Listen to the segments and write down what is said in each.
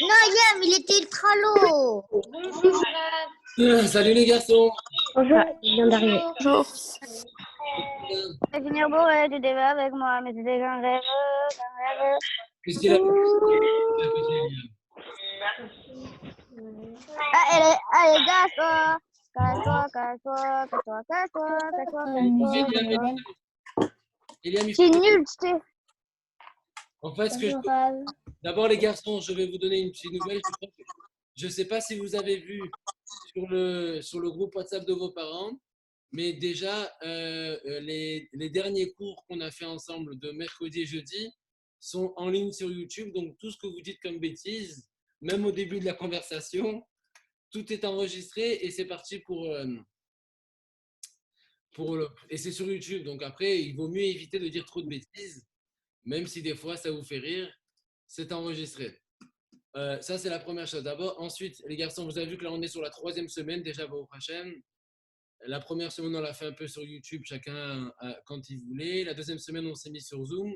Non, Yam, il était ultra lourd. Salut les garçons. Bonjour, il vient d'arriver. Bonjour. Je vais finir bourré, tu devais avec moi, mais c'était qu'un rêve, qu'un rêve. Qu'est-ce qu'il a Allez, casse-toi. Casse-toi, casse-toi, casse-toi, casse-toi, casse-toi, casse-toi. Eliam, il C'est faut- nul, tu sais. En fait, d'abord les garçons, je vais vous donner une petite nouvelle. Je ne sais pas si vous avez vu sur le groupe WhatsApp de vos parents, mais déjà, les derniers cours qu'on a fait ensemble de mercredi et jeudi sont en ligne sur YouTube. Donc, tout ce que vous dites comme bêtises, même au début de la conversation, tout est enregistré et c'est parti et c'est sur YouTube. Donc, après, il vaut mieux éviter de dire trop de bêtises, même si des fois ça vous fait rire, c'est enregistré. Ça, c'est la première chose. D'abord, ensuite, les garçons, vous avez vu que là, on est sur la 3e semaine déjà au Hachem. La première semaine, on l'a fait un peu sur YouTube, chacun quand il voulait. La 2e semaine, on s'est mis sur Zoom.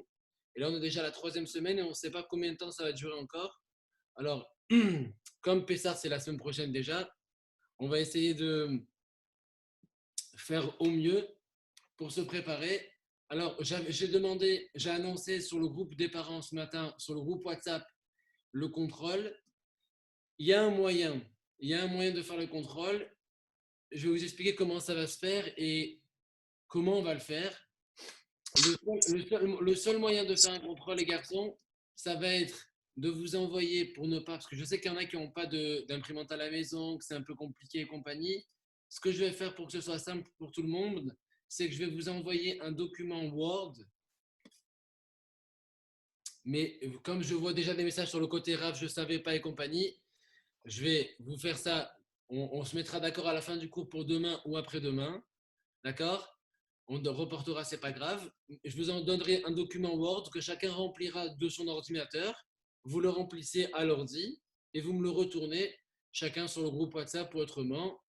Et là, on est déjà à la 3e semaine et on ne sait pas combien de temps ça va durer encore. Alors, comme Pessah, c'est la semaine prochaine déjà, on va essayer de faire au mieux pour se préparer. Alors, j'ai annoncé sur le groupe des parents ce matin, sur le groupe WhatsApp, le contrôle. Il y a un moyen de faire le contrôle. Je vais vous expliquer comment ça va se faire et comment on va le faire. Le seul moyen de faire un contrôle, les garçons, ça va être de vous envoyer pour ne pas, parce que je sais qu'il y en a qui n'ont pas d'imprimante à la maison, que c'est un peu compliqué et compagnie. Ce que je vais faire pour que ce soit simple pour tout le monde, c'est que je vais vous envoyer un document Word. Mais comme je vois déjà des messages sur le côté RAF, je ne savais pas et compagnie, je vais vous faire ça. On se mettra d'accord à la fin du cours pour demain ou après-demain. D'accord? On reportera, c'est pas grave. Je vous en donnerai un document Word que chacun remplira de son ordinateur. Vous le remplissez à l'ordi et vous me le retournez chacun sur le groupe WhatsApp ou autrement.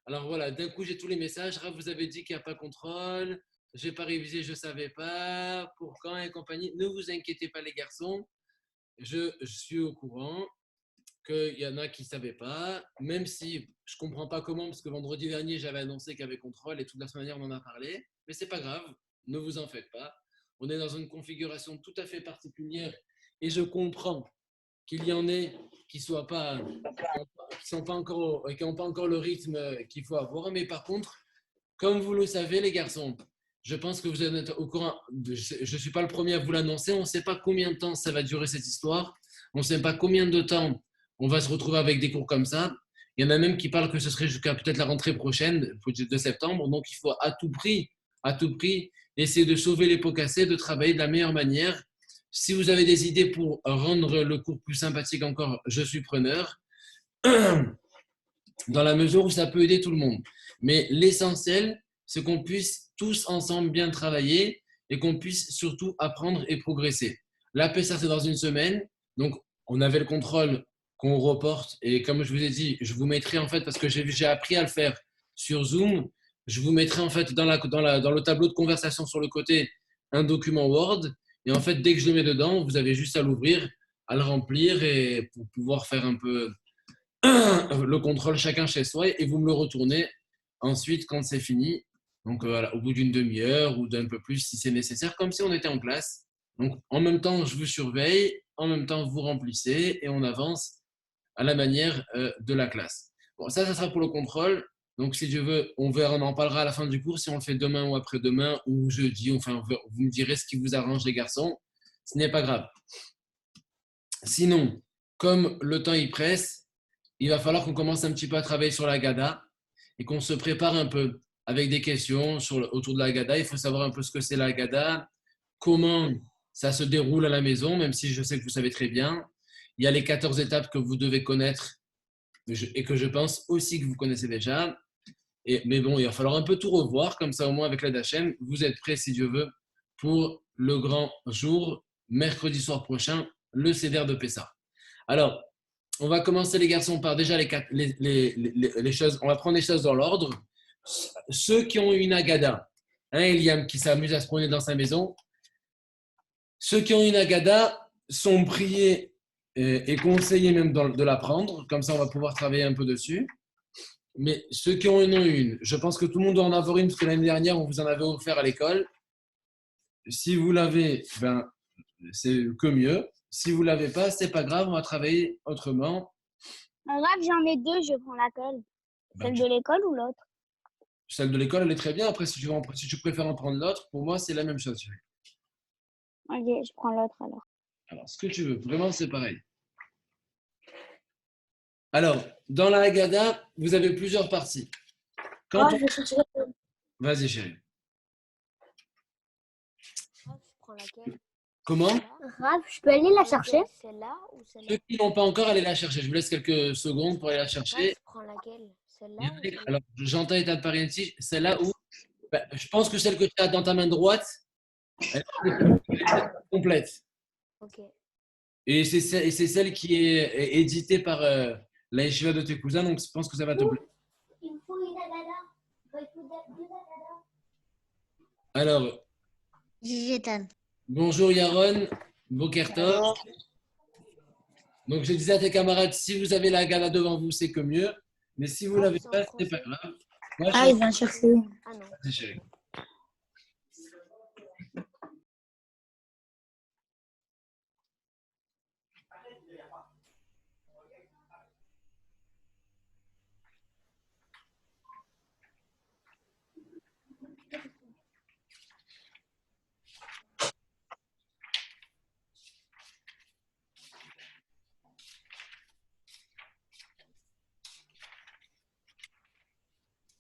Alors voilà, d'un coup j'ai tous les messages. Raph, vous avez dit qu'il n'y a pas de contrôle. Je n'ai pas révisé, je ne savais pas. Pour quand et compagnie. Ne vous inquiétez pas les garçons. Je suis au courant qu'il y en a qui ne savaient pas, même si je ne comprends pas comment, parce que vendredi dernier, j'avais annoncé qu'il y avait contrôle et toute la semaine dernière, on en a parlé. Mais c'est pas grave, ne vous en faites pas. On est dans une configuration tout à fait particulière et je comprends qu'il y en ait qui soient pas, qui sont pas encore, qui n'ont pas encore le rythme qu'il faut avoir. Mais par contre, comme vous le savez, les garçons, je pense que vous êtes au courant. Je ne suis pas le premier à vous l'annoncer. On ne sait pas combien de temps ça va durer cette histoire. On ne sait pas combien de temps on va se retrouver avec des cours comme ça. Il y en a même qui parlent que ce serait jusqu'à peut-être la rentrée prochaine, de septembre. Donc, il faut à tout prix, essayer de sauver les pots cassés, de travailler de la meilleure manière. Si vous avez des idées pour rendre le cours plus sympathique encore, je suis preneur, dans la mesure où ça peut aider tout le monde. Mais l'essentiel, c'est qu'on puisse tous ensemble bien travailler et qu'on puisse surtout apprendre et progresser. La PSA, c'est dans une semaine. Donc, on avait le contrôle qu'on reporte. Et comme je vous ai dit, je vous mettrai en fait, parce que j'ai appris à le faire sur Zoom, je vous mettrai en fait dans le tableau de conversation sur le côté un document Word. Et en fait, dès que je le mets dedans, vous avez juste à l'ouvrir, à le remplir et pour pouvoir faire un peu le contrôle chacun chez soi et vous me le retournez ensuite quand c'est fini. Donc voilà, au bout d'une demi-heure ou d'un peu plus si c'est nécessaire, comme si on était en classe. Donc en même temps, je vous surveille, en même temps, vous remplissez et on avance à la manière de la classe. Bon, ça sera pour le contrôle. Donc si je veux, on verra, on en parlera à la fin du cours si on le fait demain ou après-demain ou jeudi. Enfin, vous me direz ce qui vous arrange, les garçons. Ce n'est pas grave. Sinon, comme le temps y presse, il va falloir qu'on commence un petit peu à travailler sur la Gada et qu'on se prépare un peu avec des questions autour de la Gada. Il faut savoir un peu ce que c'est la Gada, comment ça se déroule à la maison, même si je sais que vous savez très bien. Il y a les 14 étapes que vous devez connaître et que je pense aussi que vous connaissez déjà. Mais bon, il va falloir un peu tout revoir, comme ça au moins avec l'aide d'Hachem, vous êtes prêts si Dieu veut pour le grand jour, mercredi soir prochain, le Seder de Pessah. Alors, on va commencer les garçons par déjà les choses. On va prendre les choses dans l'ordre. Ceux qui ont une agada, Eliam qui s'amuse à se promener dans sa maison, ceux qui ont une agada sont priés et conseillé même de la prendre. Comme ça, on va pouvoir travailler un peu dessus. Mais ceux qui en ont une, je pense que tout le monde doit en avoir une parce que l'année dernière, on vous en avait offert à l'école. Si vous l'avez, ben, c'est que mieux. Si vous l'avez pas, c'est pas grave, on va travailler autrement. Grave, j'en ai deux, je prends laquelle? Ben, Celle de l'école ou l'autre? celle de l'école, elle est très bien. Après, si tu préfères en prendre l'autre, pour moi, c'est la même chose. Ok, je prends l'autre alors. Alors, ce que tu veux, vraiment, c'est pareil. Alors, dans la Haggadah, vous avez plusieurs parties. Quand je vais chercher. Vas-y, chérie. Je prends laquelle? Comment? Raph, je peux aller la chercher? Celle-là ou celle-là? Ceux qui n'ont pas encore, allez la chercher. Je vous laisse quelques secondes pour aller la Raph, chercher. je prends laquelle? Celle-là ou celle-là? Alors, j'entends état de parenti, celle-là où je pense que celle que tu as dans ta main droite, elle est complète. Ok. Et c'est celle qui est éditée par la yeshiva de tes cousins, donc je pense que ça va te plaire. Il me faut une agada. Alors, J'étonne. bonjour Yaron, Bokertov. Donc, je disais à tes camarades, si vous avez la gala devant vous, c'est que mieux. Mais si vous ne l'avez c'est en pas, c'est pas français. grave. Moi, Ah, il vient chercher. Ah non. je chérie.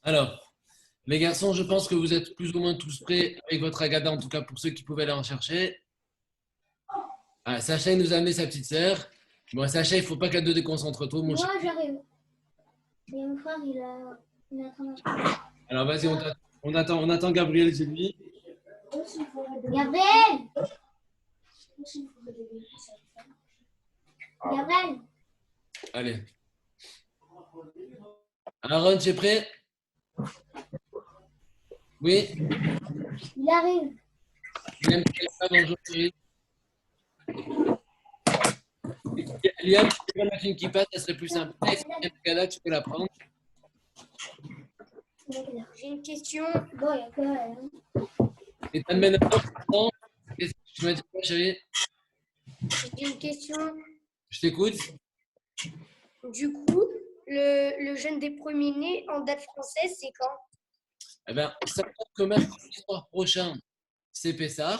Alors, les garçons, je pense que vous êtes plus ou moins tous prêts avec votre agada, en tout cas pour ceux qui pouvaient aller en chercher. Ah, Sacha, il nous a amené sa petite sœur. Bon, Sacha, il ne faut pas qu'elle te déconcentre trop, mon Moi, chéri. j'arrive. Et mon frère, il a travaillé. Alors, vas-y, on attend Gabriel chez lui. Gabriel! Gabriel! Allez. Aaron, tu es prêt? Oui? Il arrive. Liam, tu es là? Bonjour, chérie. Liam, tu peux mettre une kippa, ça serait plus simple. Et si tu as une agada, tu peux la prendre. J'ai une question. Bon, il y a que elle. Et tu amènes un autre. Qu'est-ce que tu m'as dit, quoi, chérie? J'ai une question. Je t'écoute. Du coup, le jeûne des premiers-nés en date française, c'est quand? Eh bien, ça veut dire que mercredi soir prochain, c'est Pessah.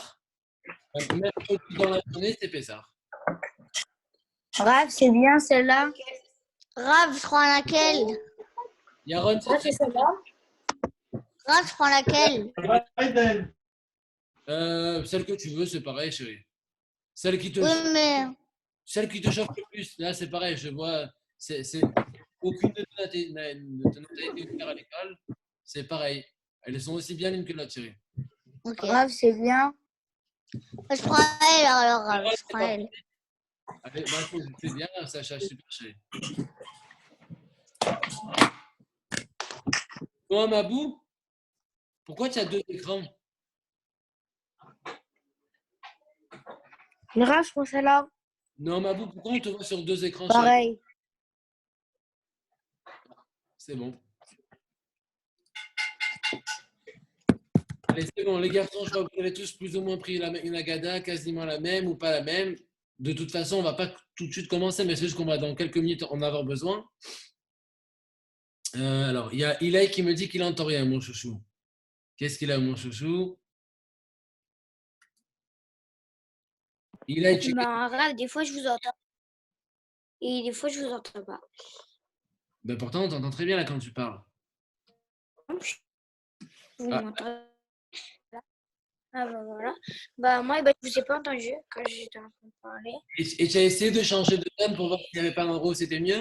Mercredi dans la journée, c'est Pessah. Grave, c'est bien celle-là. Raph, je prends laquelle? Yaron, c'est celle-là. Raph, je prends laquelle? celle que tu veux, c'est pareil, chérie. Celle qui te, Oui, mais. celle qui te chauffe le plus, là, c'est pareil. Je vois, aucune de nos a été ouverte à l'école. C'est pareil. Elles sont aussi bien l'une que l'autre, chérie. Ok. Grave, c'est bien. Je prends elle alors, Raph, je prends elle. Allez, bah, c'est bien, Sacha, super chérie. Toi, Mabou, pourquoi tu as deux écrans? Grave, je prends celle-là. Non, Mabou, pourquoi on te voit sur deux écrans, chérie? Pareil. C'est bon. Allez, c'est bon, les garçons, je vois que vous avez tous plus ou moins pris une agada, quasiment la même ou pas la même. De toute façon, on ne va pas tout de suite commencer, mais c'est juste qu'on va dans quelques minutes en avoir besoin. Alors, il y a Ilaï qui me dit qu'il n'entend rien, mon chouchou. Qu'est-ce qu'il a, mon chouchou? Ilaï, tu... Ben, grave, des fois, je vous entends. Et des fois, je vous entends pas. Ben, pourtant, on t'entend très bien là quand tu parles. Vous Ah. m'entendez? Ah, ben voilà. Bah, moi, ben, je vous ai pas entendu quand j'étais en train de parler. Et tu as essayé de changer de thème pour voir s'il n'y avait pas d'endroit où c'était mieux?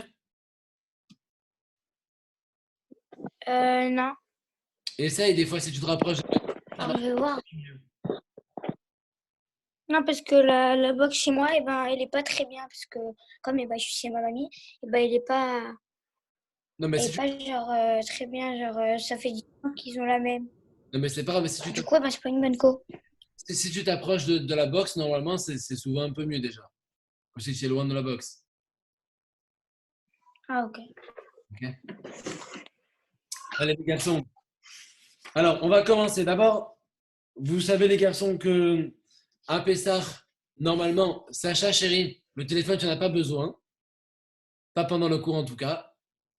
Non. Essaye, des fois, si tu te rapproches. Alors, je vais voir. Non, parce que la box chez moi, eh ben, elle est pas très bien. Parce que, comme eh ben, je suis chez ma mamie, eh ben, elle est pas, Non, mais elle si est tu... pas genre, très bien. Genre, ça fait 10 ans qu'ils ont la même. Non, mais c'est pas grave, mais si tu Du coup, eh ben, c'est pas une bonne co. si tu t'approches de la boxe, normalement, c'est souvent un peu mieux déjà. si tu es loin de la boxe. Ah, ok. Ok. Allez, les garçons. Alors, on va commencer. D'abord, vous savez, les garçons, que à Pessah, normalement, Sacha, chérie, le téléphone, tu n'en as pas besoin. Pas pendant le cours, en tout cas.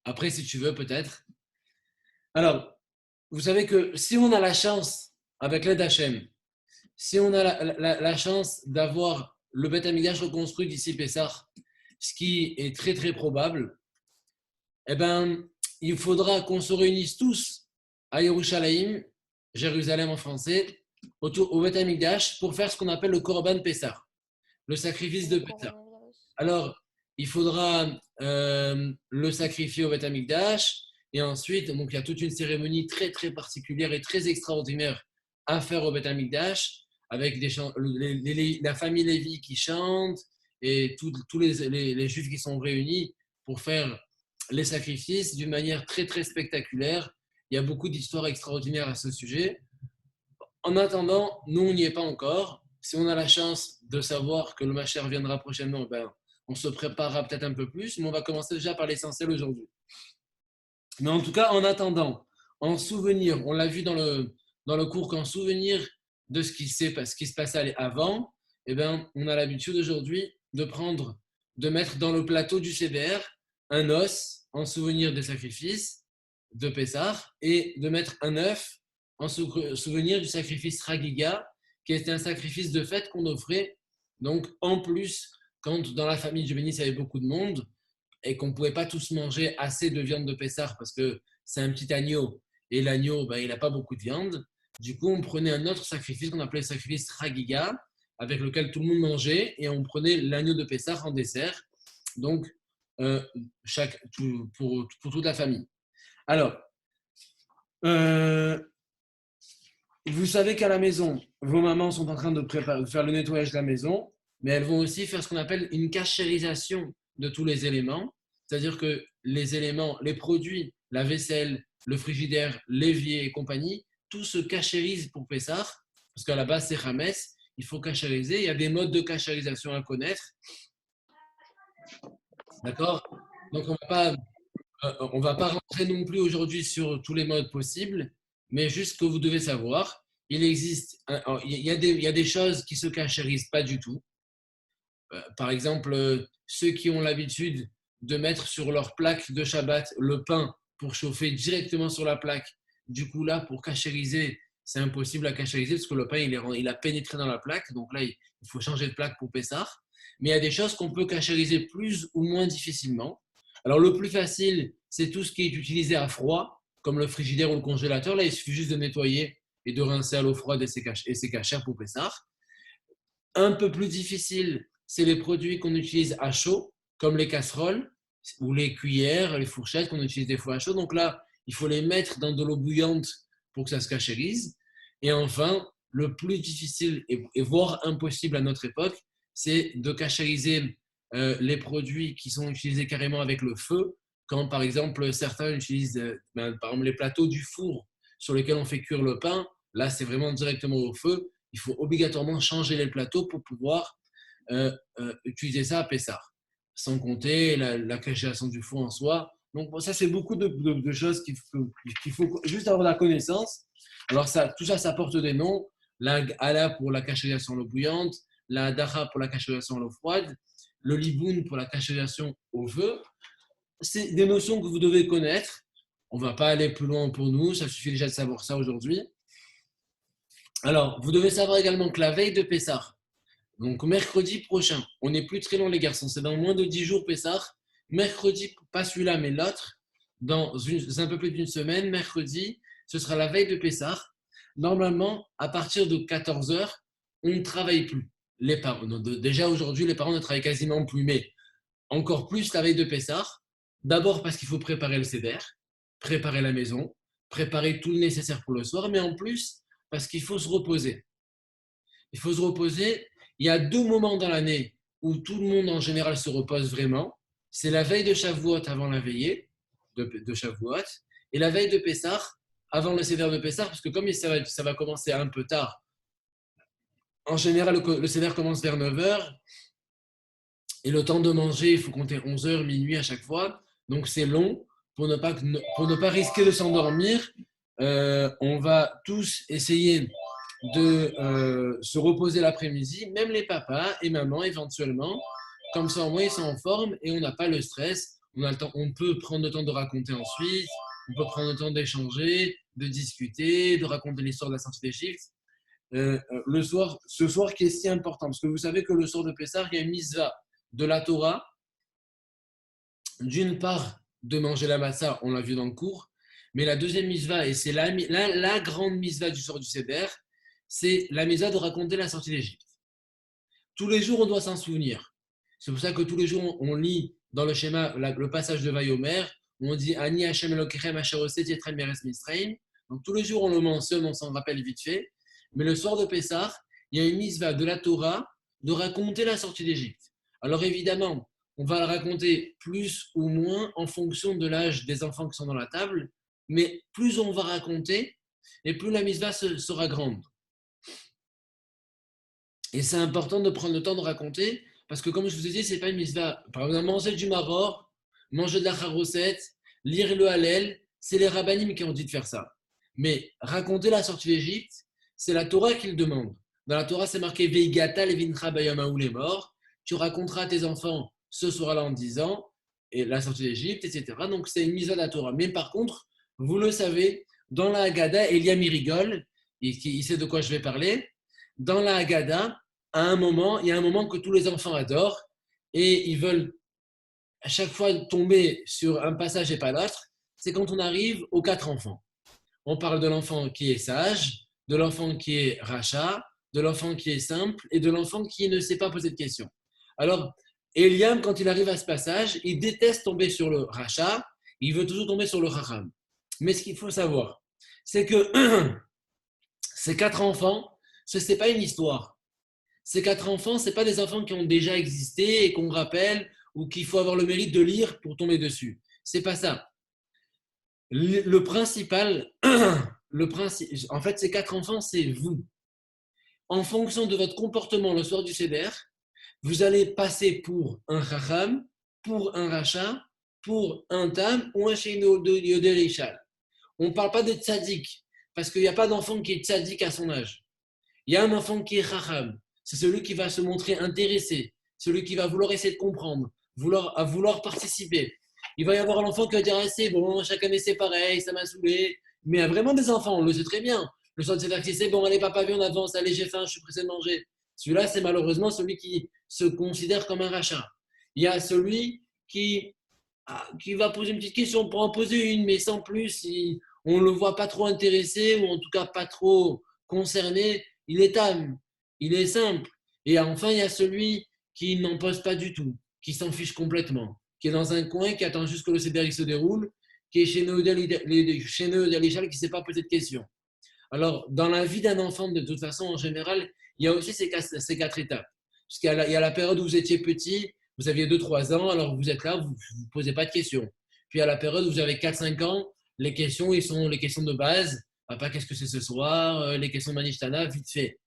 Après, si tu veux, peut-être. Alors, vous savez que si on a la chance, avec l'aide d'Hachem, si on a la chance d'avoir le Beth Amikdash reconstruit d'ici Pessah, ce qui est très, très probable, eh ben, il faudra qu'on se réunisse tous à Yerushalayim, Jérusalem en français, au Beth Amikdash, pour faire ce qu'on appelle le Korban Pessah, le sacrifice de Pessah. Coronavirus. Alors, il faudra le sacrifier au Beth Amikdash, et ensuite, donc, il y a toute une cérémonie très, très particulière et très extraordinaire à faire au Beth Amikdash, avec la famille Lévi qui chante, et tous les Juifs qui sont réunis pour faire les sacrifices d'une manière très, très spectaculaire. Il y a beaucoup d'histoires extraordinaires à ce sujet. En attendant, nous, on n'y est pas encore. Si on a la chance de savoir que le Mashiach viendra prochainement, ben, on se préparera peut-être un peu plus, mais on va commencer déjà par l'essentiel aujourd'hui. Mais en tout cas, en attendant, en souvenir, on l'a vu dans le cours, qu'en souvenir de ce qui se passait avant, eh ben, on a l'habitude aujourd'hui de mettre dans le plateau du CBR un os en souvenir des sacrifices de Pessah et de mettre un œuf en souvenir du sacrifice Ragiga, qui était un sacrifice de fête qu'on offrait. Donc, en plus, quand dans la famille du bénis, il y avait beaucoup de monde et qu'on ne pouvait pas tous manger assez de viande de Pessah parce que c'est un petit agneau et l'agneau, ben, il n'a pas beaucoup de viande. Du coup, on prenait un autre sacrifice qu'on appelait le sacrifice Ragiga, avec lequel tout le monde mangeait, et on prenait l'agneau de Pessah en dessert. Donc, pour toute la famille. Alors, vous savez qu'à la maison, vos mamans sont en train de faire le nettoyage de la maison, mais elles vont aussi faire ce qu'on appelle une cachérisation de tous les éléments. C'est-à-dire que les éléments, les produits, la vaisselle, le frigidaire, l'évier et compagnie, tout se cachérise pour Pessah, parce qu'à la base, c'est Hametz, il faut cachériser. Il y a des modes de cachérisation à connaître. D'accord? Donc, on ne va pas rentrer non plus aujourd'hui sur tous les modes possibles, mais juste que vous devez savoir, il y a des choses qui se cachérisent pas du tout. Par exemple, ceux qui ont l'habitude de mettre sur leur plaque de Shabbat le pain pour chauffer directement sur la plaque, du coup là, pour cachériser, c'est impossible à cachériser parce que le pain, il a pénétré dans la plaque, donc là, il faut changer de plaque pour Pessah. Mais il y a des choses qu'on peut cachériser plus ou moins difficilement. Alors, le plus facile, c'est tout ce qui est utilisé à froid, comme le frigidaire ou le congélateur. Là, il suffit juste de nettoyer et de rincer à l'eau froide et c'est cachère pour Pessah. Un peu plus difficile, c'est les produits qu'on utilise à chaud, comme les casseroles ou les cuillères, les fourchettes qu'on utilise des fois à chaud. Donc là, il faut les mettre dans de l'eau bouillante pour que ça se cachérise. Et enfin, le plus difficile et voire impossible à notre époque, c'est de cachériser les produits qui sont utilisés carrément avec le feu, quand par exemple certains utilisent par exemple, les plateaux du four sur lesquels on fait cuire le pain. Là, c'est vraiment directement au feu. Il faut obligatoirement changer les plateaux pour pouvoir utiliser ça à Pessah, sans compter la cachérisation du four en soi. Donc bon, ça, c'est beaucoup de choses qu'il faut juste avoir la connaissance. Alors tout ça, ça porte des noms. La Hala pour la cachérisation à l'eau bouillante, la Daha pour la cachérisation à l'eau froide, le Liboun pour la cachérisation au feu. C'est des notions que vous devez connaître. On ne va pas aller plus loin pour nous, ça suffit déjà de savoir ça aujourd'hui. Alors, vous devez savoir également que la veille de Pessah, donc mercredi prochain, on n'est plus très loin les garçons, c'est dans moins de 10 jours Pessah. Mercredi, pas celui-là mais l'autre, dans un peu plus d'une semaine, mercredi, ce sera la veille de Pessah. Normalement, à partir de 14h, on ne travaille plus. Les parents, déjà aujourd'hui, les parents ne travaillent quasiment plus, mais encore plus la veille de Pessah. D'abord parce qu'il faut préparer le seder, préparer la maison, préparer tout le nécessaire pour le soir, mais en plus parce qu'il faut se reposer. Il faut se reposer. Il y a 2 moments dans l'année où tout le monde en général se repose vraiment. C'est la veille de Shavuot avant la veillée de Shavuot et la veille de Pessah avant le Seder de Pessah, parce que comme ça va commencer un peu tard, en général le Seder commence vers 9h Et le temps de manger, il faut compter 11 heures, minuit à chaque fois. Donc, c'est long. Pour ne pas risquer de s'endormir, on va tous essayer de se reposer l'après-midi, même les papas et mamans éventuellement. Comme ça, au moins, ils sont en forme et on n'a pas le stress. On peut prendre le temps de raconter ensuite, on peut prendre le temps d'échanger, de discuter, de raconter l'histoire de la sortie d'Égypte. Ce soir qui est si important, parce que vous savez que le soir de Pessah, il y a une mitzvah de la Torah, d'une part de manger la matzah, on l'a vu dans le cours, mais la deuxième mitzvah, et c'est la grande mitzvah du soir du Seder, c'est la mitzvah de raconter la sortie d'Égypte. Tous les jours, on doit s'en souvenir. C'est pour ça que tous les jours, on lit dans le schéma le passage de Vayomer, où on dit Ani Hashem Elokechem Asher Osset Yetrem Meretz Mitzrayim. Donc tous les jours, on le mentionne, on s'en rappelle vite fait. Mais le soir de Pessah, il y a une mitzvah de la Torah de raconter la sortie d'Égypte. Alors évidemment, on va la raconter plus ou moins en fonction de l'âge des enfants qui sont dans la table, mais plus on va raconter, et plus la mitzvah sera grande. Et c'est important de prendre le temps de raconter, parce que comme je vous ai dit, ce n'est pas une mitzvah. Par exemple, manger du maror, manger de la charosette, lire le Hallel, c'est les rabbanim qui ont dit de faire ça. Mais raconter la sortie d'Égypte, c'est la Torah qui le demande. Dans la Torah, c'est marqué Veigata levincha bayamahu les morts. Tu raconteras à tes enfants ce soir-là en disant, et la sortie d'Égypte, etc. Donc c'est une mitzvah de la Torah. Mais par contre, vous le savez, dans la Haggadah, Eliam il rigole, il sait de quoi je vais parler. Dans la Haggadah, il y a un moment que tous les enfants adorent et ils veulent à chaque fois tomber sur un passage et pas l'autre. C'est quand on arrive aux 4 enfants. On parle de l'enfant qui est sage, de l'enfant qui est rachat, de l'enfant qui est simple et de l'enfant qui ne sait pas poser de questions. Alors, Eliam, quand il arrive à ce passage, il déteste tomber sur le rachat, il veut toujours tomber sur le chacham. Mais ce qu'il faut savoir, c'est que ces 4 enfants, ce n'est pas une histoire. Ces 4 enfants, ce n'est pas des enfants qui ont déjà existé et qu'on rappelle ou qu'il faut avoir le mérite de lire pour tomber dessus. Ce n'est pas ça. Le principal, en fait, ces 4 enfants, c'est vous. En fonction de votre comportement le soir du Seder, vous allez passer pour un chacham, pour un rachat, pour un tam ou un sheino de Yoderishal. On ne parle pas de tzaddik, parce qu'il n'y a pas d'enfant qui est tzaddik à son âge. Il y a un enfant qui est chacham. C'est celui qui va se montrer intéressé, celui qui va vouloir essayer de comprendre, vouloir participer. Il va y avoir l'enfant qui va dire ah, c'est bon, chaque année c'est pareil, ça m'a saoulé. Mais il y a vraiment des enfants, on le sait très bien. Le soir de Seder, c'est bon, allez papa, viens, on avance, allez j'ai faim, je suis pressé de manger. Celui-là, c'est malheureusement celui qui se considère comme un rachat. Il y a celui qui va poser une petite question pour en poser une, mais sans plus, on ne le voit pas trop intéressé ou en tout cas pas trop concerné. Il est âme, il est simple. Et enfin, il y a celui qui n'en pose pas du tout, qui s'en fiche complètement, qui est dans un coin, qui attend juste que le Seder se déroule, qui est chez nous, qui ne sait pas poser de questions. Alors, dans la vie d'un enfant, de toute façon, en général, il y a aussi ces 4 étapes. Parce qu'il y a la période où vous étiez petit, vous aviez 2-3 ans, alors vous êtes là, vous ne posez pas de questions. Puis à la période où vous avez 4-5 ans, les questions, ils sont les questions de base. Papa, qu'est-ce que c'est ce soir? Les questions manishtana, vite fait.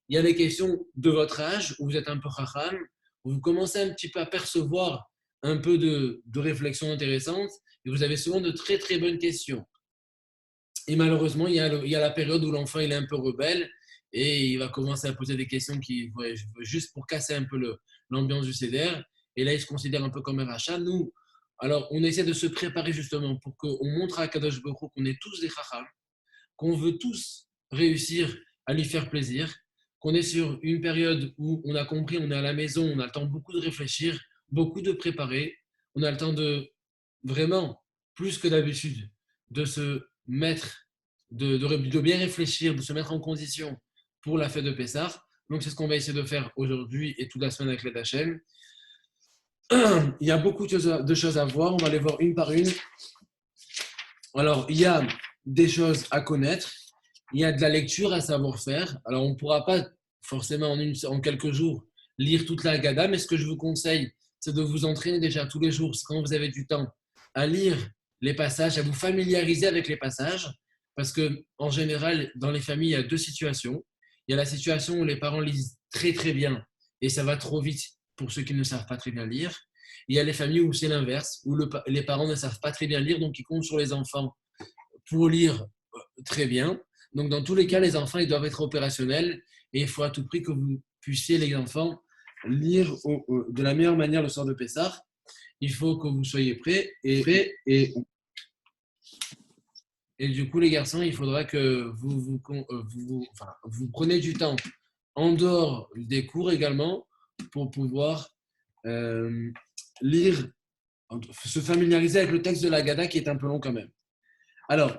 Il y a les questions de votre âge, où vous êtes un peu chacham, où vous commencez un petit peu à percevoir un peu de réflexion intéressante, et vous avez souvent de très très bonnes questions. Et malheureusement, il y a la période où l'enfant il est un peu rebelle, et il va commencer à poser des questions juste pour casser un peu l'ambiance du Seder. Et là, il se considère un peu comme un rachat. Nous, alors, on essaie de se préparer justement pour qu'on montre à Kadosh Baruch Hu qu'on est tous des chacham, qu'on veut tous réussir à lui faire plaisir, qu'on est sur une période où on a compris, on est à la maison, on a le temps beaucoup de réfléchir, beaucoup de préparer, on a le temps de vraiment, plus que d'habitude, de se mettre, de bien réfléchir, de se mettre en condition pour la fête de Pessah. Donc, c'est ce qu'on va essayer de faire aujourd'hui et toute la semaine avec les Hachem. Il y a beaucoup de choses à voir. On va les voir une par une. Alors, il y a des choses à connaître. Il y a de la lecture à savoir faire. Alors, on ne pourra pas forcément en quelques jours lire toute la Haggadah, mais ce que je vous conseille, c'est de vous entraîner déjà tous les jours, quand vous avez du temps, à lire les passages, à vous familiariser avec les passages. Parce qu'en général, dans les familles, il y a 2 situations. Il y a la situation où les parents lisent très très bien et ça va trop vite pour ceux qui ne savent pas très bien lire. Il y a les familles où c'est l'inverse, où les parents ne savent pas très bien lire, donc ils comptent sur les enfants pour lire très bien. Donc, dans tous les cas, les enfants, ils doivent être opérationnels et il faut à tout prix que vous puissiez, les enfants, lire de la meilleure manière le soir de Pessah. Il faut que vous soyez prêts et du coup, les garçons, il faudra que vous preniez du temps en dehors des cours également pour pouvoir lire, se familiariser avec le texte de la Haggadah qui est un peu long quand même. Alors,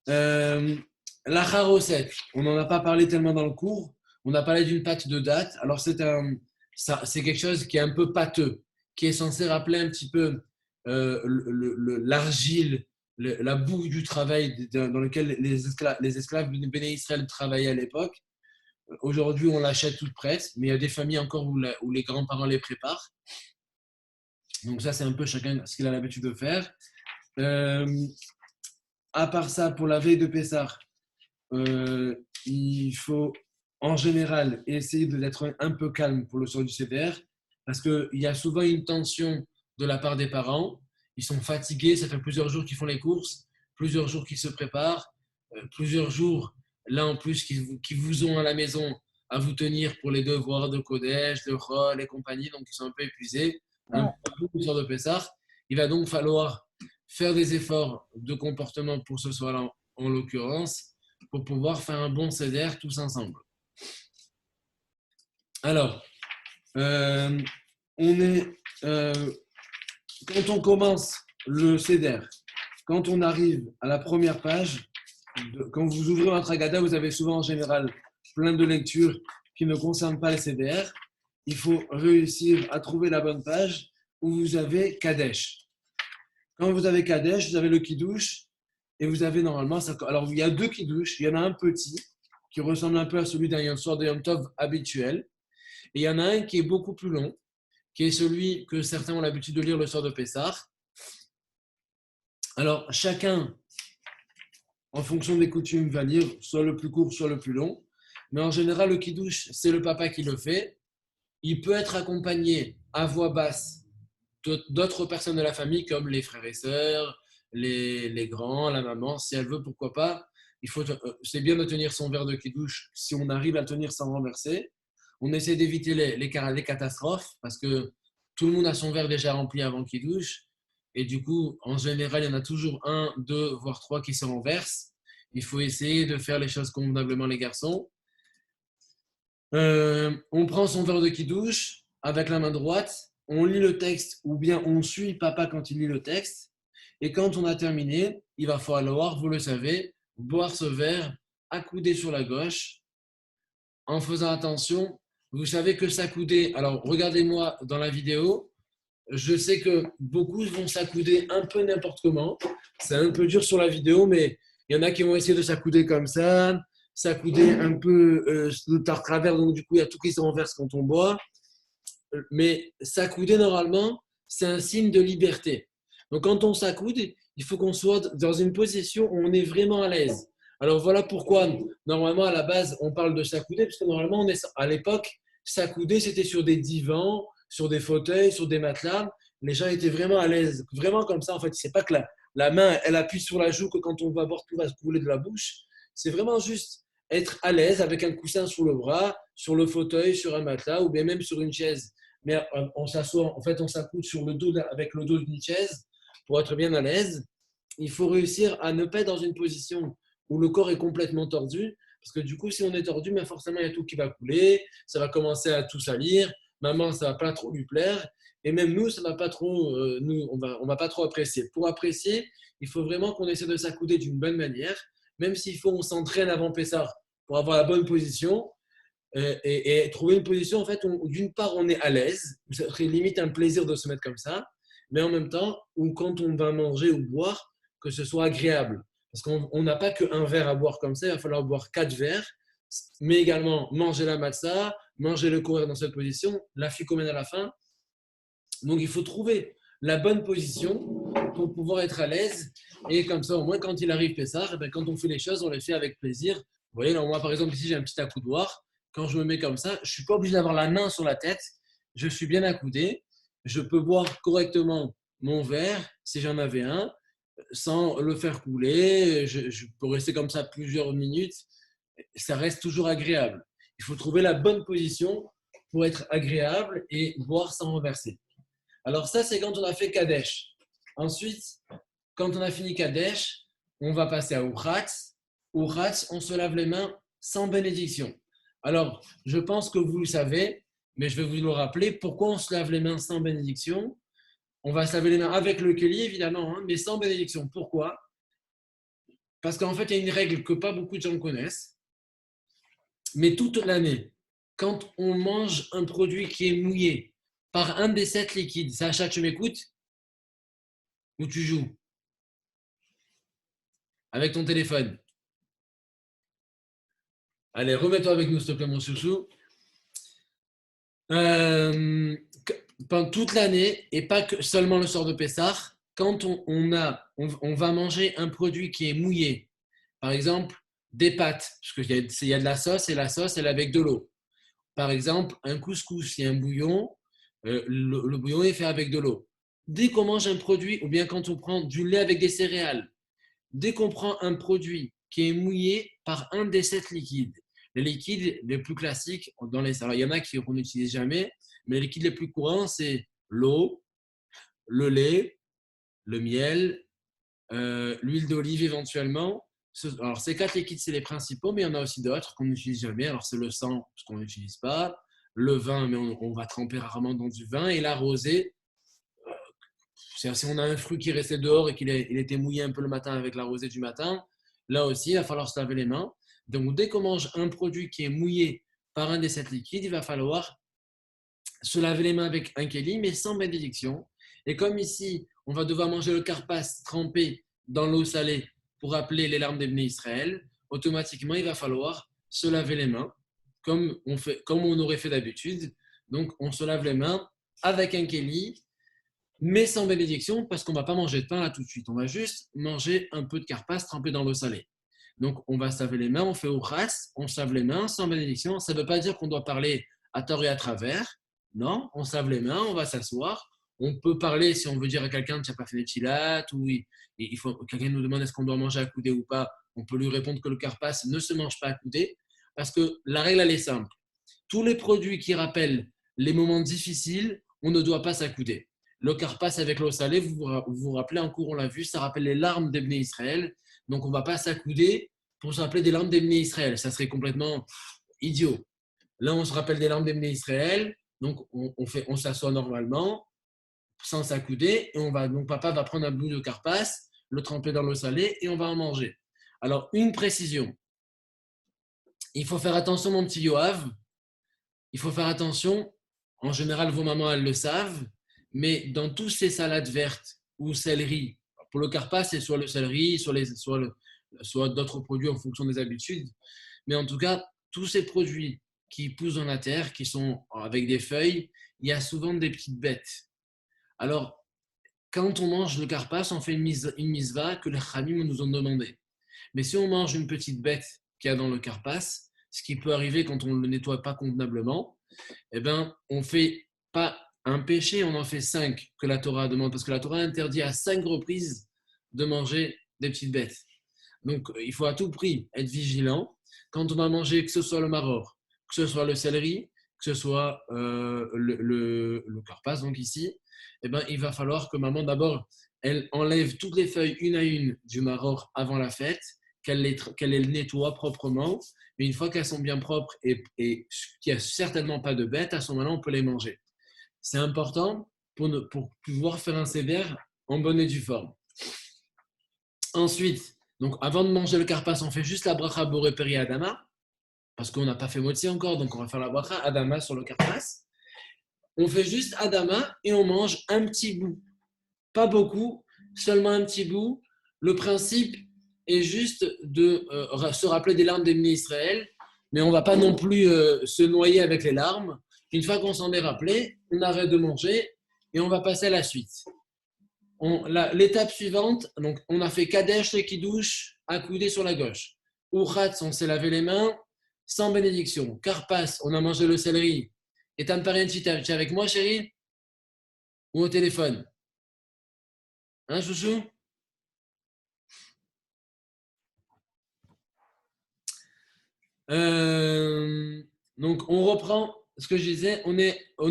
la charosette, on n'en a pas parlé tellement dans le cours. On a parlé d'une pâte de date. Alors, c'est quelque chose qui est un peu pâteux, qui est censé rappeler un petit peu l'argile, la boue du travail dans lequel les esclaves de Béné Israël travaillaient à l'époque. Aujourd'hui, on l'achète toute prête, mais il y a des familles encore où les grands-parents les préparent. Donc ça, c'est un peu chacun ce qu'il a l'habitude de faire. À part ça, pour la veille de Pessah, il faut en général essayer d'être un peu calme pour le soir du Seder, parce qu'il y a souvent une tension de la part des parents. Ils sont fatigués, ça fait plusieurs jours qu'ils font les courses, plusieurs jours qu'ils se préparent, plusieurs jours, là en plus, qui vous ont à la maison à vous tenir pour les devoirs de Kodesh, de Chol et compagnie, donc ils sont un peu épuisés. Un peu le soir de Pessah. Il va donc falloir faire des efforts de comportement pour ce soir-là, en l'occurrence, pour pouvoir faire un bon Seder tous ensemble. Alors, quand on commence le Seder, quand on arrive à la première page, quand vous ouvrez votre Haggadah, vous avez souvent en général plein de lectures qui ne concernent pas le Seder. Il faut réussir à trouver la bonne page où vous avez Kadesh. Quand vous avez Kadesh, vous avez le Kiddush et vous avez normalement… Alors, il y a 2 Kiddush. Il y en a un petit qui ressemble un peu à celui d'un soir de Yom Tov habituel. Et il y en a un qui est beaucoup plus long, qui est celui que certains ont l'habitude de lire le soir de Pessah. Alors, chacun, en fonction des coutumes, va lire soit le plus court, soit le plus long. Mais en général, le Kiddush, c'est le papa qui le fait. Il peut être accompagné à voix basse d'autres personnes de la famille, comme les frères et sœurs, les grands, la maman, si elle veut, pourquoi pas. C'est bien de tenir son verre de Kiddush si on arrive à le tenir sans renverser. On essaie d'éviter les catastrophes parce que tout le monde a son verre déjà rempli avant Kiddush. Et du coup, en général, il y en a toujours 1, 2, voire 3 qui se renversent. Il faut essayer de faire les choses convenablement, les garçons. On prend son verre de Kiddush avec la main droite, on lit le texte ou bien on suit papa quand il lit le texte. Et quand on a terminé, il va falloir, vous le savez, boire ce verre accoudé sur la gauche en faisant attention. Vous savez que s'accouder, alors regardez-moi dans la vidéo, je sais que beaucoup vont s'accouder un peu n'importe comment. C'est un peu dur sur la vidéo, mais il y en a qui vont essayer de s'accouder comme ça, s'accouder un peu de travers, donc du coup il y a tout qui se renverse quand on boit. Mais s'accouder normalement, c'est un signe de liberté. Donc quand on s'accoude, il faut qu'on soit dans une position où on est vraiment à l'aise. Alors voilà pourquoi normalement à la base on parle de s'accouder, parce que normalement à l'époque, s'accouder c'était sur des divans, sur des fauteuils, sur des matelas. Les gens étaient vraiment à l'aise, vraiment comme ça en fait. C'est pas que la main elle appuie sur la joue que quand on va boire tout va se couler de la bouche. C'est vraiment juste être à l'aise avec un coussin sur le bras, sur le fauteuil, sur un matelas ou bien même sur une chaise. Mais on s'assoit, en fait on s'accoude sur le dos avec le dos d'une chaise pour être bien à l'aise. Il faut réussir à ne pas être dans une position où le corps est complètement tordu, parce que du coup si on est tordu, mais forcément il y a tout qui va couler, ça va commencer à tout salir, maman ça va pas trop lui plaire, et même nous ça va pas trop, on va pas trop apprécier. Pour apprécier, il faut vraiment qu'on essaie de s'accouder d'une bonne manière, même s'il faut on s'entraîne avant Pessah pour avoir la bonne position. Et trouver une position en fait où d'une part on est à l'aise, ça serait limite un plaisir de se mettre comme ça, mais en même temps où quand on va manger ou boire, que ce soit agréable, parce qu'on n'a pas qu'un verre à boire comme ça, il va falloir boire 4 verres, mais également manger la matzah, manger le koher dans cette position, la ficomène à la fin. Donc il faut trouver la bonne position pour pouvoir être à l'aise, et comme ça au moins quand il arrive Pessah, quand on fait les choses on les fait avec plaisir. Vous voyez là, moi par exemple ici j'ai un petit accoudoir. Quand je me mets comme ça, je ne suis pas obligé d'avoir la main sur la tête. je suis bien accoudé, je peux boire correctement mon verre, si j'en avais un, sans le faire couler. Je peux rester comme ça plusieurs minutes. Ça reste toujours agréable. Il faut trouver la bonne position pour être agréable et boire sans renverser. Alors ça, c'est quand on a fait Kadesh. Ensuite, quand on a fini Kadesh, on va passer à Uratz. Uratz, on se lave les mains sans bénédiction. Alors, je pense que vous le savez, mais je vais vous le rappeler. Pourquoi on se lave les mains sans bénédiction? On va se laver les mains avec le keli, évidemment, hein, mais sans bénédiction. Pourquoi? Parce qu'en fait, il y a une règle que pas beaucoup de gens connaissent. Mais toute l'année, quand on mange un produit qui est mouillé par un des 7 liquides, Sacha, tu m'écoutes? Ou tu joues? Avec ton téléphone. Allez, remets-toi avec nous, s'il te plaît, mon chouchou. Pendant toute l'année, et pas que seulement le soir de Pessah, quand on va manger un produit qui est mouillé, par exemple, des pâtes, parce qu'il y a de la sauce, et la sauce, elle est avec de l'eau. Par exemple, un couscous, il y a un bouillon, le bouillon est fait avec de l'eau. Dès qu'on mange un produit, ou bien quand on prend du lait avec des céréales, dès qu'on prend un produit qui est mouillé par un des 7 liquides, les liquides les plus classiques, alors il y en a qu'on n'utilise jamais, mais les liquides les plus courants, c'est l'eau, le lait, le miel, l'huile d'olive éventuellement. Alors, ces 4 liquides, c'est les principaux, mais il y en a aussi d'autres qu'on n'utilise jamais. Alors, c'est le sang, parce qu'on n'utilise pas, le vin, mais on va tremper rarement dans du vin, et la rosée. Si on a un fruit qui restait dehors et qu'il était mouillé un peu le matin avec la rosée du matin, là aussi, il va falloir se laver les mains. Donc, dès qu'on mange un produit qui est mouillé par un des 7 liquides, il va falloir se laver les mains avec un kéli, mais sans bénédiction. Et comme ici, on va devoir manger le karpas trempé dans l'eau salée pour appeler les larmes d'Ebné Israël, automatiquement, il va falloir se laver les mains comme on aurait fait d'habitude. Donc, on se lave les mains avec un kéli, mais sans bénédiction, parce qu'on ne va pas manger de pain là tout de suite. On va juste manger un peu de karpas trempé dans l'eau salée. Donc, on va se laver les mains, on fait Uchas, on se lave les mains sans bénédiction. Ça ne veut pas dire qu'on doit parler à tort et à travers. Non, on se lave les mains, on va s'asseoir. On peut parler si on veut dire à quelqu'un tu n'as pas fait des chilates, ou quelqu'un nous demande est-ce qu'on doit manger à coudée ou pas. On peut lui répondre que le karpas ne se mange pas à coudée, parce que la règle, elle est simple. Tous les produits qui rappellent les moments difficiles, on ne doit pas s'accouder. Le karpas avec l'eau salée, vous vous rappelez, en cours, on l'a vu, ça rappelle les larmes d'Ebné Israël. Donc, on ne va pas s'accouder pour se rappeler des larmes d'Ebné Israël. Ça serait complètement idiot. Là, on se rappelle des larmes d'Ebné Israël. Donc, on s'assoit normalement, sans s'accouder. Et donc, papa va prendre un bout de karpas, le tremper dans l'eau salée et on va en manger. Alors, une précision. Il faut faire attention, mon petit Yoav. Il faut faire attention. En général, vos mamans, elles le savent. Mais dans toutes ces salades vertes ou céleri, pour le karpas, c'est soit le céleri, soit d'autres produits en fonction des habitudes. Mais en tout cas, tous ces produits qui poussent dans la terre, qui sont avec des feuilles, il y a souvent des petites bêtes. Alors, quand on mange le karpas, on fait une misva que les Khamim nous ont demandé. Mais si on mange une petite bête qu'il y a dans le karpas, ce qui peut arriver quand on ne le nettoie pas convenablement, eh ben, on fait pas un péché, on en fait 5 que la Torah demande, parce que la Torah interdit à 5 reprises de manger des petites bêtes. Donc, il faut à tout prix être vigilant. Quand on va manger, que ce soit le maror, que ce soit le céleri, que ce soit le karpas, donc ici, eh ben, il va falloir que maman, d'abord, elle enlève toutes les feuilles une à une du maror avant la fête, qu'elle les nettoie proprement. Mais une fois qu'elles sont bien propres et qu'il n'y a certainement pas de bêtes, à ce moment-là, on peut les manger. C'est important pour pouvoir faire un seder en bonne et due forme. Ensuite, donc avant de manger le karpas, on fait juste la bracha boré peri adama, parce qu'on n'a pas fait motzi encore, donc on va faire la bracha adama sur le karpas. On fait juste adama et on mange un petit bout. Pas beaucoup, seulement un petit bout. Le principe est juste de se rappeler des larmes d'Ebné Israël, mais on ne va pas non plus se noyer avec les larmes. Une fois qu'on s'en est rappelé, on arrête de manger et on va passer à la suite. L'étape suivante, donc on a fait Kadesh et Kiddush accoudé sur la gauche. Uchatz, on s'est lavé les mains sans bénédiction. Karpas, on a mangé le céleri Ethan Parienti, tu es avec moi, chérie? Ou au téléphone? Hein, chouchou? Donc, on reprend ce que je disais. On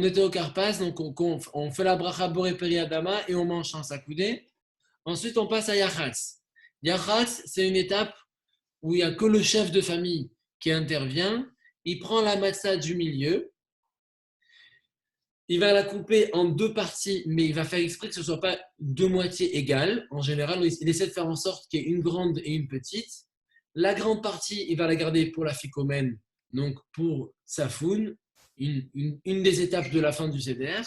était au Carpas, donc on fait la bracha Boré Peri Adama et on mange sans s'accouder. Ensuite, on passe à Yachatz. Yachatz, c'est une étape où il n'y a que le chef de famille qui intervient. Il prend la matzah du milieu. Il va la couper en deux parties, mais il va faire exprès que ce ne soit pas deux moitiés égales. En général, il essaie de faire en sorte qu'il y ait une grande et une petite. La grande partie, il va la garder pour la ficomène, donc pour Safoun, une des étapes de la fin du CDR.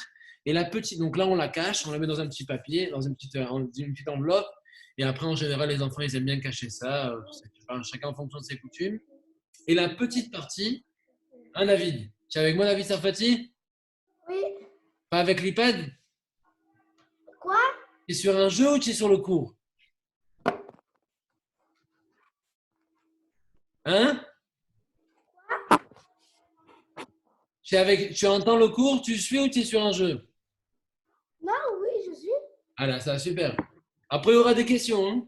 Et la petite, donc là, on la cache, on la met dans un petit papier, dans une petite enveloppe. Et après, en général, les enfants, ils aiment bien cacher ça, chacun en fonction de ses coutumes. Et la petite partie, un David. Tu es avec moi, David Sarfati? Oui. Pas avec l'iPad? Quoi? Tu es sur un jeu ou tu es sur le cours? Hein? Tu entends le cours, tu suis ou tu es sur un jeu? Non, oui, je suis. Ah là, ça, super. Après, il y aura des questions. Hein?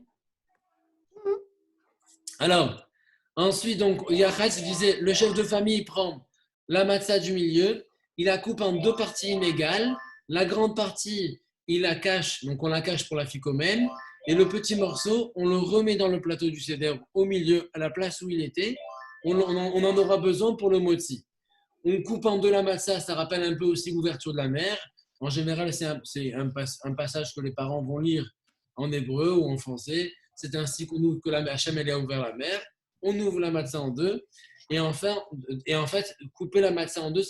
Alors, ensuite, donc, Yachatz disait, le chef de famille prend la matzah du milieu, il la coupe en deux parties inégales. La grande partie, il la cache, donc on la cache pour la ficomène. Et le petit morceau, on le remet dans le plateau du seder au milieu, à la place où il était. On en aura besoin pour le motzi. On coupe en deux la matzah, ça rappelle un peu aussi l'ouverture de la mer. En général, c'est un passage que les parents vont lire en hébreu ou en français. C'est ainsi que la Hachem elle a ouvert la mer. On ouvre la matzah en deux. Et en fait, couper la matzah en deux,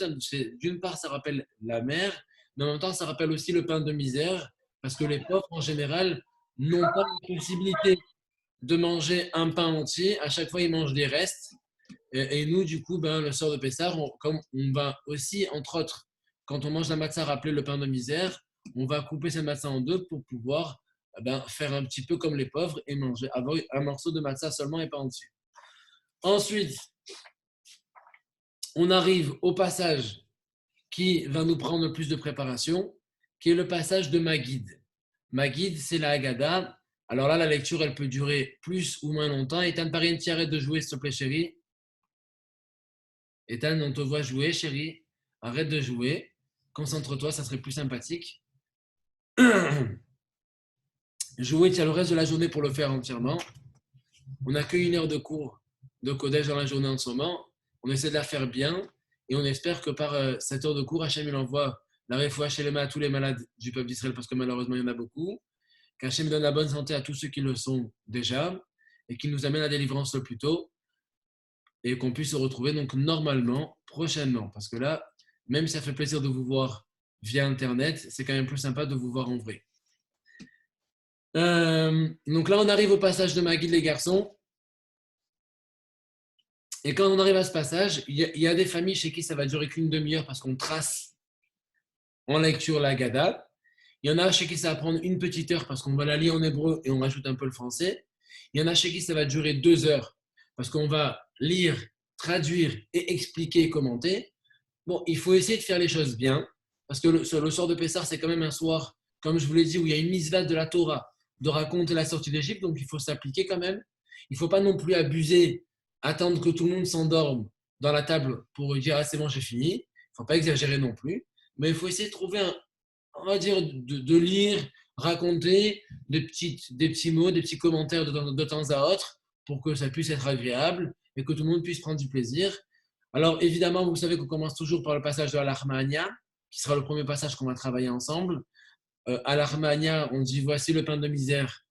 d'une part, ça rappelle la mer, mais en même temps, ça rappelle aussi le pain de misère, parce que les pauvres, en général, n'ont pas la possibilité de manger un pain entier. À chaque fois, ils mangent des restes. Et nous, du coup, le soir de Pessah, comme on va aussi, entre autres, quand on mange la matzah, rappeler le pain de misère, on va couper cette matzah en deux pour pouvoir faire un petit peu comme les pauvres et manger, avoir un morceau de matzah seulement et pas entier. Ensuite, on arrive au passage qui va nous prendre le plus de préparation, qui est le passage de Maguid. Maguid, c'est la Haggadah. Alors là, la lecture, elle peut durer plus ou moins longtemps. Ethan Parienti, arrête de jouer, s'il te plaît, chérie. Ethan, on te voit jouer, chérie. Arrête de jouer. Concentre-toi, ça serait plus sympathique. Jouer, tu as le reste de la journée pour le faire entièrement. On n'a qu'une heure de cours de codage dans la journée en ce moment. On essaie de la faire bien et on espère que par cette heure de cours, Hachem il envoie la réfoua shelema à tous les malades du peuple d'Israël parce que malheureusement il y en a beaucoup. Qu'Hachem donne la bonne santé à tous ceux qui le sont déjà et qu'il nous amène à la délivrance le plus tôt et qu'on puisse se retrouver donc normalement prochainement. Parce que là, même si ça fait plaisir de vous voir via Internet, c'est quand même plus sympa de vous voir en vrai. Donc là, on arrive au passage de Maguid, les garçons. Et quand on arrive à ce passage, il y a des familles chez qui ça va durer qu'une demi-heure parce qu'on trace en lecture la Haggadah. Il y en a chez qui ça va prendre une petite heure parce qu'on va la lire en hébreu et on rajoute un peu le français. Il y en a chez qui ça va durer 2 heures parce qu'on va lire, traduire et expliquer et commenter. Bon, il faut essayer de faire les choses bien parce que le soir de Pessah, c'est quand même un soir, comme je vous l'ai dit, où il y a une mitzvah de la Torah de raconter la sortie d'Égypte, donc il faut s'appliquer quand même. Il ne faut pas non plus abuser, attendre que tout le monde s'endorme dans la table pour dire « Ah, c'est bon, j'ai fini ». Il ne faut pas exagérer non plus, mais il faut essayer de trouver on va dire, de lire, raconter des petits mots, des petits commentaires de temps à autre pour que ça puisse être agréable et que tout le monde puisse prendre du plaisir. Alors, évidemment, vous savez qu'on commence toujours par le passage de Al-Armania, qui sera le premier passage qu'on va travailler ensemble. Al-Armania, on dit « Voici le pain de misère ».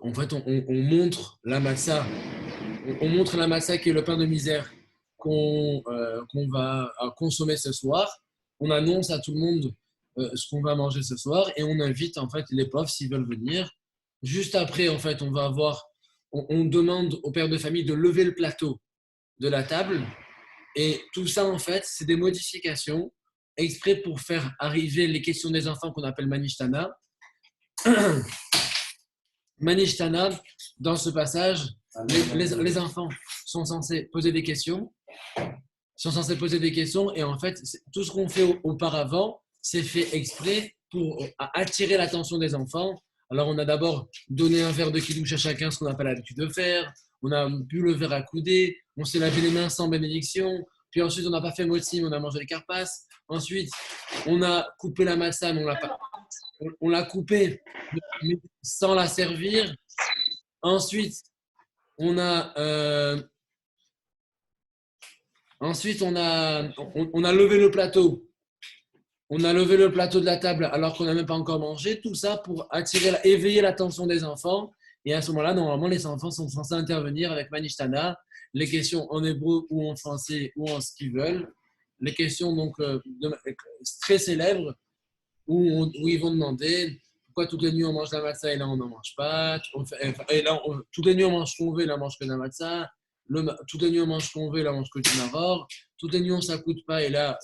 En fait, on montre la massa. On montre la massa qui est le pain de misère qu'on va consommer ce soir. On annonce à tout le monde ce qu'on va manger ce soir et on invite en fait les pauvres s'ils veulent venir. Juste après, en fait, on demande au père de famille de lever le plateau de la table et tout ça, en fait, c'est des modifications exprès pour faire arriver les questions des enfants qu'on appelle Manishtana. Manishtana, dans ce passage, les enfants sont censés poser des questions sont censés poser des questions et en fait, tout ce qu'on fait auparavant, c'est fait exprès pour attirer l'attention des enfants. Alors, on a d'abord donné un verre de kidouche à chacun, ce qu'on n'a pas l'habitude de faire. On a bu le verre à couder. On s'est lavé les mains sans bénédiction. Puis ensuite, on n'a pas fait motzi, mais on a mangé les carpasses. Ensuite, on a coupé la matzah, mais on l'a coupée mais sans la servir. Ensuite, on a levé le plateau. On a levé le plateau de la table alors qu'on n'a même pas encore mangé. Tout ça pour éveiller l'attention des enfants. Et à ce moment-là, normalement, les enfants sont censés intervenir avec Manishtana, les questions en hébreu ou en français ou en ce qu'ils veulent. Les questions donc très célèbres où ils vont demander pourquoi toutes les nuits on mange la matzah et là on n'en mange pas. Et là, toutes les nuits on mange ce qu'on veut et là on mange que de la matzah. Toutes les nuits on mange ce qu'on veut et là on mange que du maror. Toutes les nuits on ne s'accoude pas et là,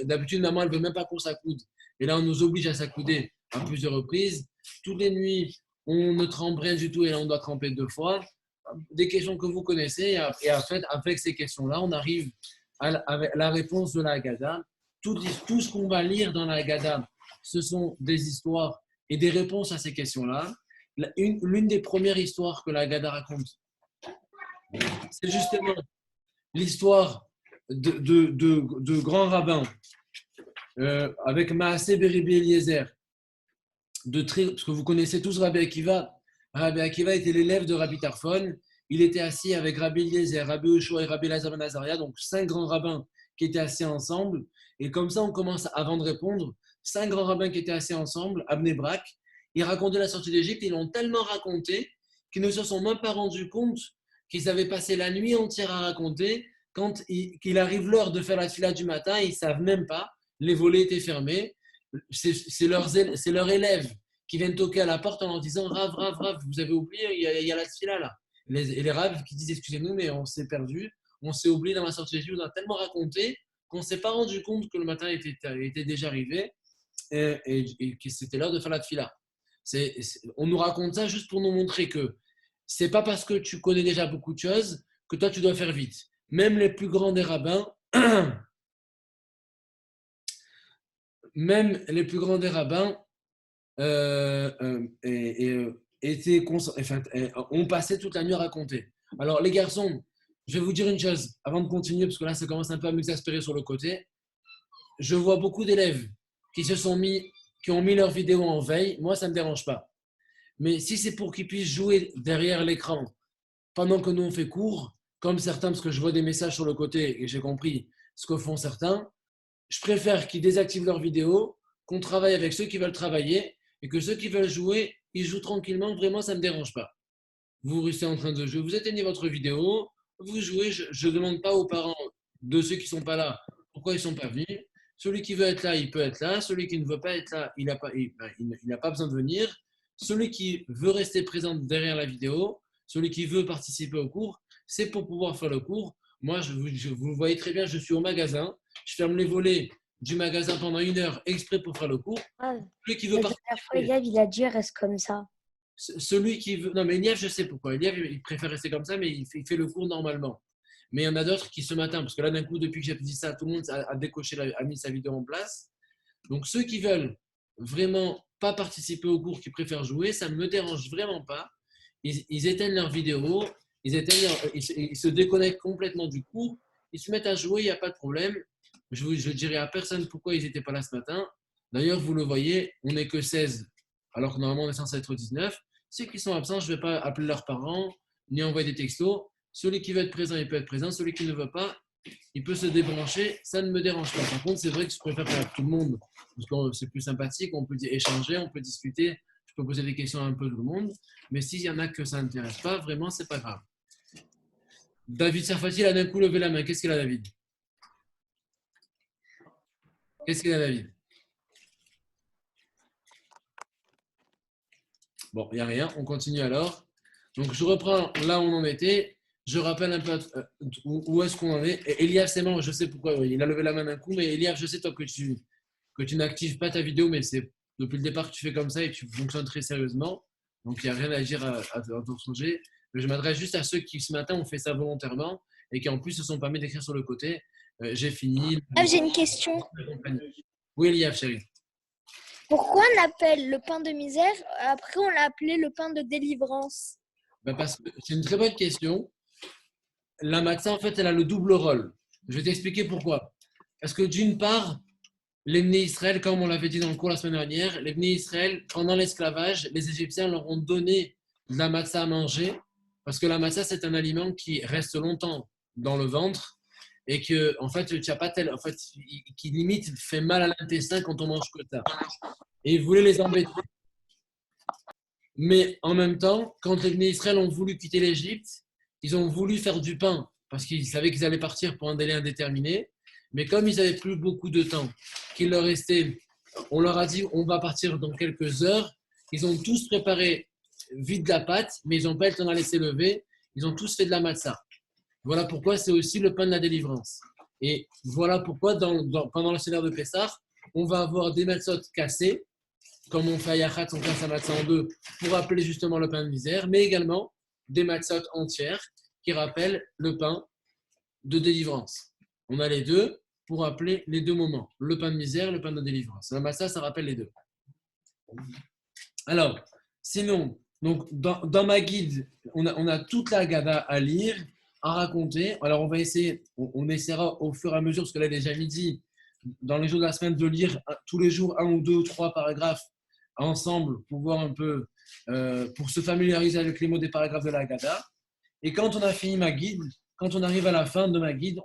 d'habitude maman elle ne veut même pas qu'on s'accoude. Et là on nous oblige à s'accouder à plusieurs reprises. Toutes les nuits on ne trempe rien du tout et là on doit tremper 2 fois. Des questions que vous connaissez et en fait avec ces questions-là on arrive à la réponse de la Haggadah. Tout ce qu'on va lire dans la Haggadah, ce sont des histoires et des réponses à ces questions-là. L'une des premières histoires que la Haggadah raconte, c'est justement l'histoire de grands rabbins avec Maaseh Beribi Eliezer, parce que vous connaissez tous Rabbi Akiva. Rabbi Akiva était l'élève de Rabbi Tarfon. Il était assis avec Rabbi Eliezer, Rabbi Yoshua et Rabbi Elazar ben Azaria, donc 5 grands rabbins qui étaient assis ensemble. Et comme ça, on commence, avant de répondre, 5 grands rabbins qui étaient assis ensemble, à Bnei Brak. Ils racontaient la sortie d'Égypte. Ils l'ont tellement raconté qu'ils ne se sont même pas rendus compte qu'ils avaient passé la nuit entière à raconter. Quand qu'il arrive l'heure de faire la fila du matin, ils ne savent même pas. Les volets étaient fermés. C'est leurs élèves qui viennent toquer à la porte en leur disant « Rav, vous avez oublié, il y a la fila là ». Et les raves qui disent « Excusez-nous, mais on s'est perdu, on s'est oublié dans la sortie d'Égypte, on a tellement raconté qu'on ne s'est pas rendu compte que le matin était déjà arrivé et que c'était l'heure de faire la fila ». On nous raconte ça juste pour nous montrer que c'est pas parce que tu connais déjà beaucoup de choses que toi tu dois faire vite. Même les plus grands des rabbins, ont passé toute la nuit à raconter. Alors les garçons, je vais vous dire une chose avant de continuer parce que là ça commence un peu à m'exaspérer sur le côté. Je vois beaucoup d'élèves qui ont mis leur vidéo en veille. Moi ça ne me dérange pas. Mais si c'est pour qu'ils puissent jouer derrière l'écran pendant que nous on fait cours, comme certains, parce que je vois des messages sur le côté et j'ai compris ce que font certains, je préfère qu'ils désactivent leur vidéo, qu'on travaille avec ceux qui veulent travailler et que ceux qui veulent jouer, ils jouent tranquillement. Vraiment, ça ne me dérange pas. Vous restez en train de jouer, vous éteignez votre vidéo, vous jouez. Je ne demande pas aux parents de ceux qui ne sont pas là pourquoi ils ne sont pas venus. Celui qui veut être là, il peut être là. Celui qui ne veut pas être là, il n'a pas besoin de venir. Celui qui veut rester présent derrière la vidéo, celui qui veut participer au cours, c'est pour pouvoir faire le cours. Moi, vous le voyez très bien, je suis au magasin, je ferme les volets du magasin pendant 1 heure exprès pour faire le cours. Ah, Celui qui veut la dernière fois, Eliav, il a dit reste comme ça. Celui qui veut. Non, mais Eliav, je sais pourquoi. Eliav, il préfère rester comme ça, mais il fait le cours normalement. Mais il y en a d'autres qui ce matin, parce que là, d'un coup, depuis que j'ai dit ça, tout le monde a décoché, a mis sa vidéo en place. Donc, ceux qui veulent vraiment pas participer au cours, qui préfèrent jouer, ça ne me dérange vraiment pas. Ils éteignent leur vidéo, ils se déconnectent complètement du cours, ils se mettent à jouer, il n'y a pas de problème. Je ne dirai à personne pourquoi ils n'étaient pas là ce matin. D'ailleurs, vous le voyez, on n'est que 16, alors que normalement on est censé être 19. Ceux qui sont absents, je ne vais pas appeler leurs parents, ni envoyer des textos. Celui qui veut être présent, il peut être présent. Celui qui ne veut pas, il peut se débrancher. Ça ne me dérange pas. Par contre, c'est vrai que je préfère faire avec tout le monde, parce que c'est plus sympathique, on peut échanger, on peut discuter. Je peux poser des questions à un peu tout le monde. Mais s'il y en a que ça n'intéresse pas, vraiment, c'est pas grave. David Sarfati, il a d'un coup levé la main. Qu'est-ce qu'il a, David? Qu'est-ce qu'il a, David? Bon, il n'y a rien. On continue alors. Donc, je reprends là où on en était. Je rappelle un peu où est-ce qu'on en est. Et Eliav, c'est bon, je sais pourquoi. Il a levé la main d'un coup. Mais Eliav, je sais toi que tu n'actives pas ta vidéo, mais c'est depuis le départ que tu fais comme ça et tu fonctionnes très sérieusement. Donc, il n'y a rien à dire à ton sujet. Mais je m'adresse juste à ceux qui, ce matin, ont fait ça volontairement et qui, en plus, se sont permis d'écrire sur le côté. j'ai fini. Ah, j'ai une question. Oui, Eliav, chérie. Pourquoi on appelle le pain de misère, après on l'a appelé le pain de délivrance? Ben, parce que c'est une très bonne question. La matzah, en fait, elle a le double rôle. Je vais t'expliquer pourquoi. Parce que d'une part, les Bnei Israël, comme on l'avait dit dans le cours la semaine dernière, les Bnei Israël, pendant l'esclavage, les Égyptiens leur ont donné de la matzah à manger, parce que la matzah, c'est un aliment qui reste longtemps dans le ventre et que, en fait, qui limite fait mal à l'intestin quand on mange que ça. Et ils voulaient les embêter. Mais en même temps, quand les Bnei Israël ont voulu quitter l'Égypte, ils ont voulu faire du pain parce qu'ils savaient qu'ils allaient partir pour un délai indéterminé. Mais comme ils n'avaient plus beaucoup de temps, qu'il leur restait, on leur a dit on va partir dans quelques heures. Ils ont tous préparé vite de la pâte, mais ils n'ont pas eu le temps de la laisser lever. Ils ont tous fait de la matzah. Voilà pourquoi c'est aussi le pain de la délivrance. Et voilà pourquoi pendant le Seder de Pessah, on va avoir des matzot cassés, comme on fait à Yachat, on casse la matzah en deux pour rappeler justement le pain de misère, mais également des matzot entières qui rappellent le pain de délivrance. On a les deux pour rappeler les deux moments, le pain de misère, le pain de délivrance. La matzah, ça rappelle les deux. Alors, sinon, donc dans ma guide, on a toute la Haggadah à lire, à raconter. Alors, on va essayer, on essaiera au fur et à mesure, parce que là, déjà midi, dans les jours de la semaine, de lire tous les jours un ou deux ou trois paragraphes ensemble pour voir un peu, pour se familiariser avec les mots des paragraphes de la Haggadah. Et quand on a fini ma guide, quand on arrive à la fin de ma guide,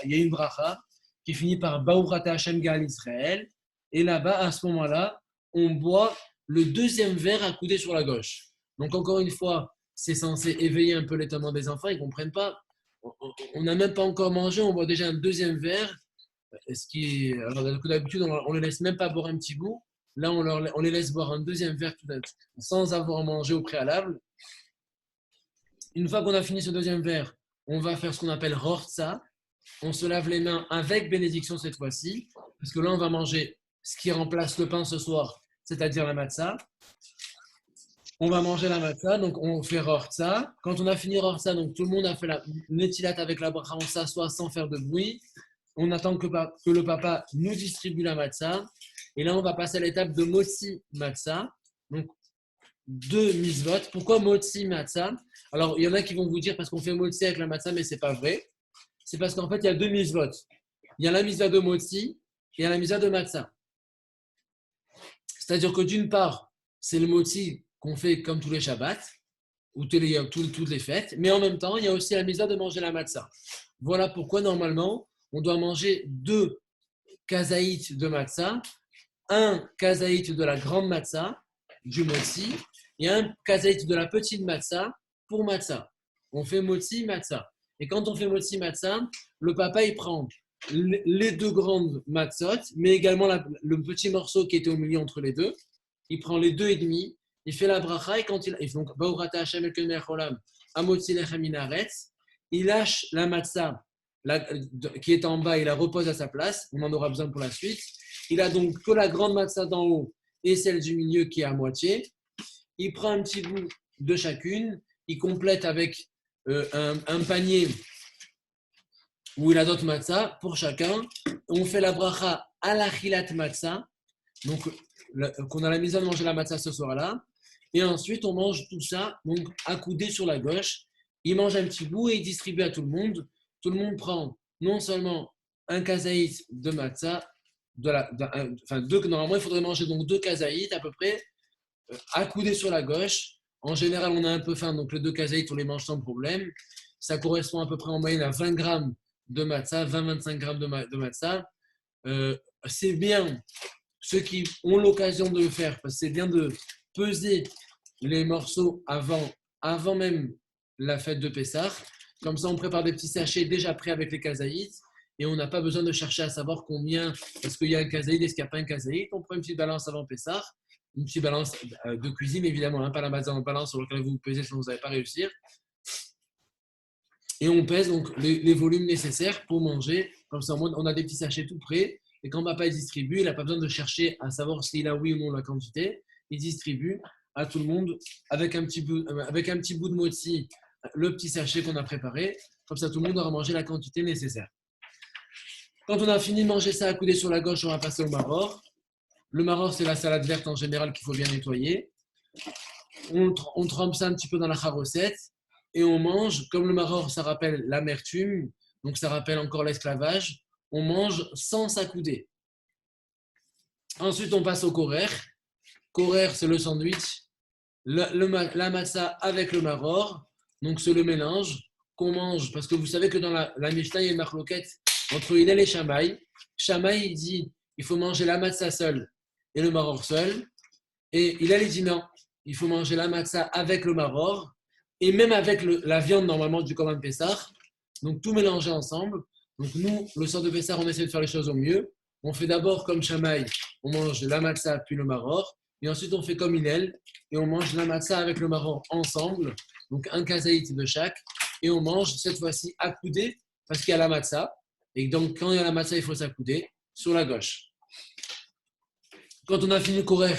il y a une bracha qui finit par Baruch Ata Hashem Gal Israël. Et là-bas, à ce moment-là, on boit le deuxième verre accoudé sur la gauche. Donc, encore une fois, c'est censé éveiller un peu l'étonnement des enfants. Ils ne comprennent pas. On n'a même pas encore mangé, on boit déjà un deuxième verre. Alors, d'habitude, on ne les laisse même pas boire un petit bout. Là, on les laisse boire un deuxième verre sans avoir mangé au préalable. Une fois qu'on a fini ce deuxième verre, on va faire ce qu'on appelle Rortza. On se lave les mains avec bénédiction cette fois-ci, parce que là, on va manger ce qui remplace le pain ce soir, c'est-à-dire la matzah. On va manger la matzah, donc on fait Rortza. Quand on a fini Rortza, donc tout le monde a fait la netilat avec la bracha, on s'assoit sans faire de bruit. On attend que le papa nous distribue la matzah. Et là, on va passer à l'étape de Motzi Matzah. Donc, 2 mitzvot. Pourquoi Motzi Matzah? Alors, il y en a qui vont vous dire parce qu'on fait Motzi avec la matzah, mais ce n'est pas vrai. C'est parce qu'en fait, il y a 2 mitzvot. Il y a la mitzvah de Motzi et il y a la mitzvah de matzah. C'est-à-dire que d'une part, c'est le Motzi qu'on fait comme tous les Shabbats ou toutes les fêtes, mais en même temps, il y a aussi la mitzvah de manger la matzah. Voilà pourquoi, normalement, on doit manger 2 kazaït de matzah, un kazaït de la grande matzah, du motzi, et un kazaït de la petite matzah pour matzah. On fait motzi, matzah. Et quand on fait motzi, matzah, le papa, il prend les 2 grandes matzot, mais également le petit morceau qui était au milieu entre les deux. Il prend les 2 et demi, il fait la bracha, et quand il donc, Baurata Hashem el Kemer Cholam, Amotzi Lechem Minaretz, il lâche la matzah qui est en bas, il la repose à sa place. On en aura besoin pour la suite. Il a donc que la grande matzah d'en haut et celle du milieu qui est à moitié. Il prend un petit bout de chacune. Il complète avec un panier où il a d'autres matzah pour chacun. On fait la bracha à la chilat matzah. Donc, qu'on a la mise à manger la matzah ce soir-là. Et ensuite, on mange tout ça, donc accoudé sur la gauche. Il mange un petit bout et il distribue à tout le monde. Tout le monde prend non seulement un kazaït de matzah, normalement il faudrait manger donc 2 kazaït à peu près, accoudés sur la gauche. En général, on a un peu faim, donc les 2 kazaït, on les mange sans problème. Ça correspond à peu près en moyenne à 20 grammes de matzah, 20-25 grammes de matzah. C'est bien, ceux qui ont l'occasion de le faire, parce que c'est bien de peser les morceaux avant même la fête de Pessah. Comme ça, on prépare des petits sachets déjà prêts avec les kazaït et on n'a pas besoin de chercher à savoir combien, est-ce qu'il y a un kazaït, est-ce qu'il n'y a pas un kazaït. On prend une petite balance avant Pessah, une petite balance de cuisine évidemment, hein, pas la balance sur laquelle vous pesez sinon vous n'allez pas réussir. Et on pèse donc les volumes nécessaires pour manger. Comme ça, on a des petits sachets tout prêts. Et quand papa distribue, il n'a pas besoin de chercher à savoir s'il a oui ou non la quantité. Il distribue à tout le monde avec un petit bout de motzi, le petit sachet qu'on a préparé. Comme ça, tout le monde aura mangé la quantité nécessaire. Quand on a fini de manger ça accoudé sur la gauche, on va passer au maror. Le maror, c'est la salade verte en général qu'il faut bien nettoyer. On trempe ça un petit peu dans la charosette et on mange. Comme le maror, ça rappelle l'amertume, donc ça rappelle encore l'esclavage. On mange sans s'accouder. Ensuite, on passe au korer. Korer, c'est le sandwich. La matzah avec le maror. Donc, c'est le mélange qu'on mange. Parce que vous savez que dans la Mishnah, il y a une marloquette entre Hillel et Shammai. Shammai, il dit il faut manger la matzah seule et le maror seul. Et Hillel, il dit non, il faut manger la matzah avec le maror et même avec la viande normalement du Korban Pessah. Donc, tout mélangé ensemble. Donc, nous, le soir de Pessah, on essaie de faire les choses au mieux. On fait d'abord comme Shammai, on mange la matzah puis le maror. Et ensuite, on fait comme Hillel et on mange la matzah avec le maror ensemble. Donc, un kazaït de chaque. Et on mange cette fois-ci accoudé parce qu'il y a la matzah. Et donc, quand il y a la matzah, il faut s'accouder sur la gauche. Quand on a fini le korer,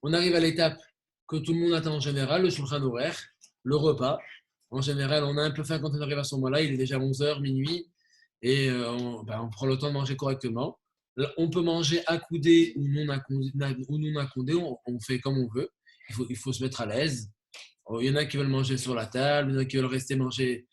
on arrive à l'étape que tout le monde attend en général, le shulchan horaire, le repas. En général, on a un peu faim quand on arrive à ce moment-là. Il est déjà 11h, minuit. Et on prend le temps de manger correctement. On peut manger accoudé ou non accoudé, on fait comme on veut. Il faut se mettre à l'aise. Il y en a qui veulent manger sur la table, il y en a qui veulent rester manger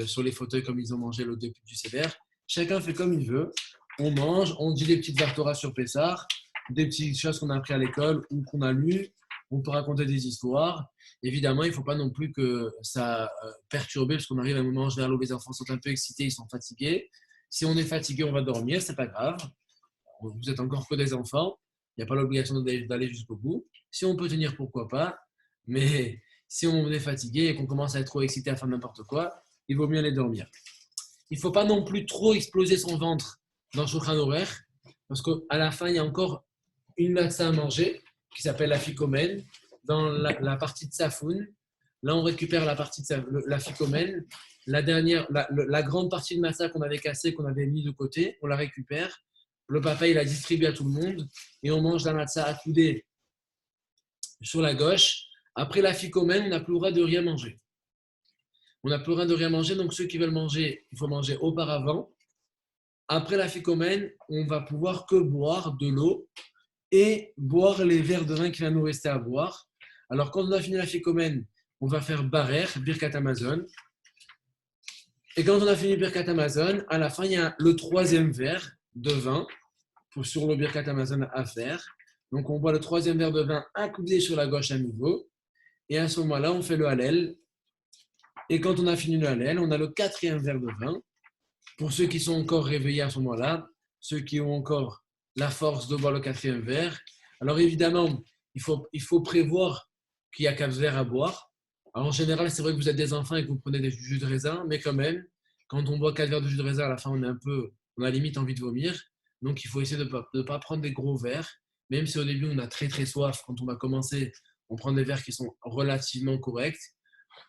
sur les fauteuils comme ils ont mangé le début du seder. Chacun fait comme il veut. On mange, on dit des petites vartoras sur Pessah, des petites choses qu'on a appris à l'école ou qu'on a lues. On peut raconter des histoires. Évidemment, il ne faut pas non plus que ça perturbe, parce qu'on arrive à un moment en général où les enfants sont un peu excités, ils sont fatigués. Si on est fatigué, on va dormir, c'est pas grave. Vous êtes encore que des enfants, il n'y a pas l'obligation d'aller jusqu'au bout. Si on peut tenir, pourquoi pas. Mais si on est fatigué et qu'on commence à être trop excité à faire n'importe quoi, il vaut mieux aller dormir. Il ne faut pas non plus trop exploser son ventre dans le shulchan horaire, parce qu'à la fin, il y a encore une matzah à manger qui s'appelle la ficomène. Dans la partie de Safoun, là, on récupère la partie de la ficomène. La grande partie de matzah qu'on avait cassée, qu'on avait mis de côté, on la récupère. Le papa, il la distribue à tout le monde et on mange la matzah accoudée sur la gauche. Après la ficomène, on n'a plus le droit de rien manger. On n'a plus le droit de rien manger, donc ceux qui veulent manger, il faut manger auparavant. Après la ficomène, on va pouvoir que boire de l'eau et boire les verres de vin qui va nous rester à boire. Alors, quand on a fini la ficomène, on va faire barer, birkat Hamazon. Et quand on a fini birkat Hamazon, à la fin, il y a le troisième verre de vin sur le birkat Hamazon à faire. Donc, on boit le troisième verre de vin accoudé sur la gauche à nouveau. Et à ce moment-là, on fait le hallel. Et quand on a fini le hallel, on a le quatrième verre de vin. Pour ceux qui sont encore réveillés à ce moment-là, ceux qui ont encore la force de boire le quatrième verre. Alors évidemment, il faut prévoir qu'il y a 4 verres à boire. Alors en général, c'est vrai que vous êtes des enfants et que vous prenez des jus de raisin, mais quand même, quand on boit 4 verres de jus de raisin, à la fin, on a limite envie de vomir. Donc il faut essayer de ne pas prendre des gros verres, même si au début on a très très soif. Quand on va commencer, on prend des verres qui sont relativement corrects.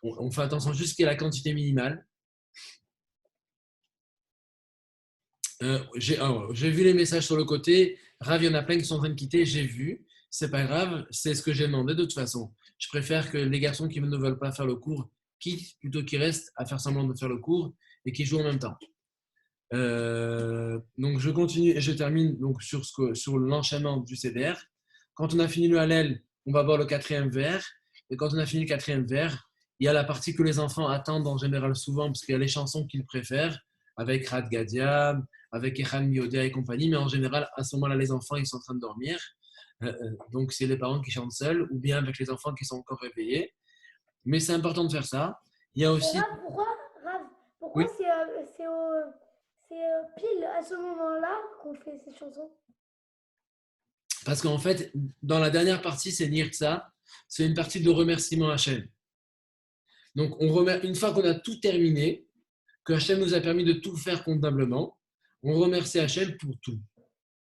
On fait attention juste qu'il y ait la quantité minimale. J'ai vu les messages sur le côté. Rav, il y en a plein qui sont en train de quitter. J'ai vu. C'est pas grave. C'est ce que j'ai demandé de toute façon. Je préfère que les garçons qui ne veulent pas faire le cours quittent plutôt qu'ils restent à faire semblant de faire le cours et qu'ils jouent en même temps. Donc je continue et je termine donc sur l'enchaînement du CDR. Quand on a fini le Hallel, on va boire le quatrième verre. Et quand on a fini le quatrième verre, il y a la partie que les enfants attendent en général souvent parce qu'il y a les chansons qu'ils préfèrent avec Rad Gadia, avec Echan Miodea et compagnie, mais en général, à ce moment-là, les enfants, ils sont en train de dormir. Donc, c'est les parents qui chantent seuls ou bien avec les enfants qui sont encore réveillés. Mais c'est important de faire ça. Il y a aussi… Pourquoi Oui. c'est pile à ce moment-là qu'on fait ces chansons? Parce qu'en fait, dans la dernière partie, c'est Nirtza. C'est une partie de remerciement à Hachem. Donc, une fois qu'on a tout terminé, que Hachem nous a permis de tout faire convenablement, on remercie Hachem pour tout.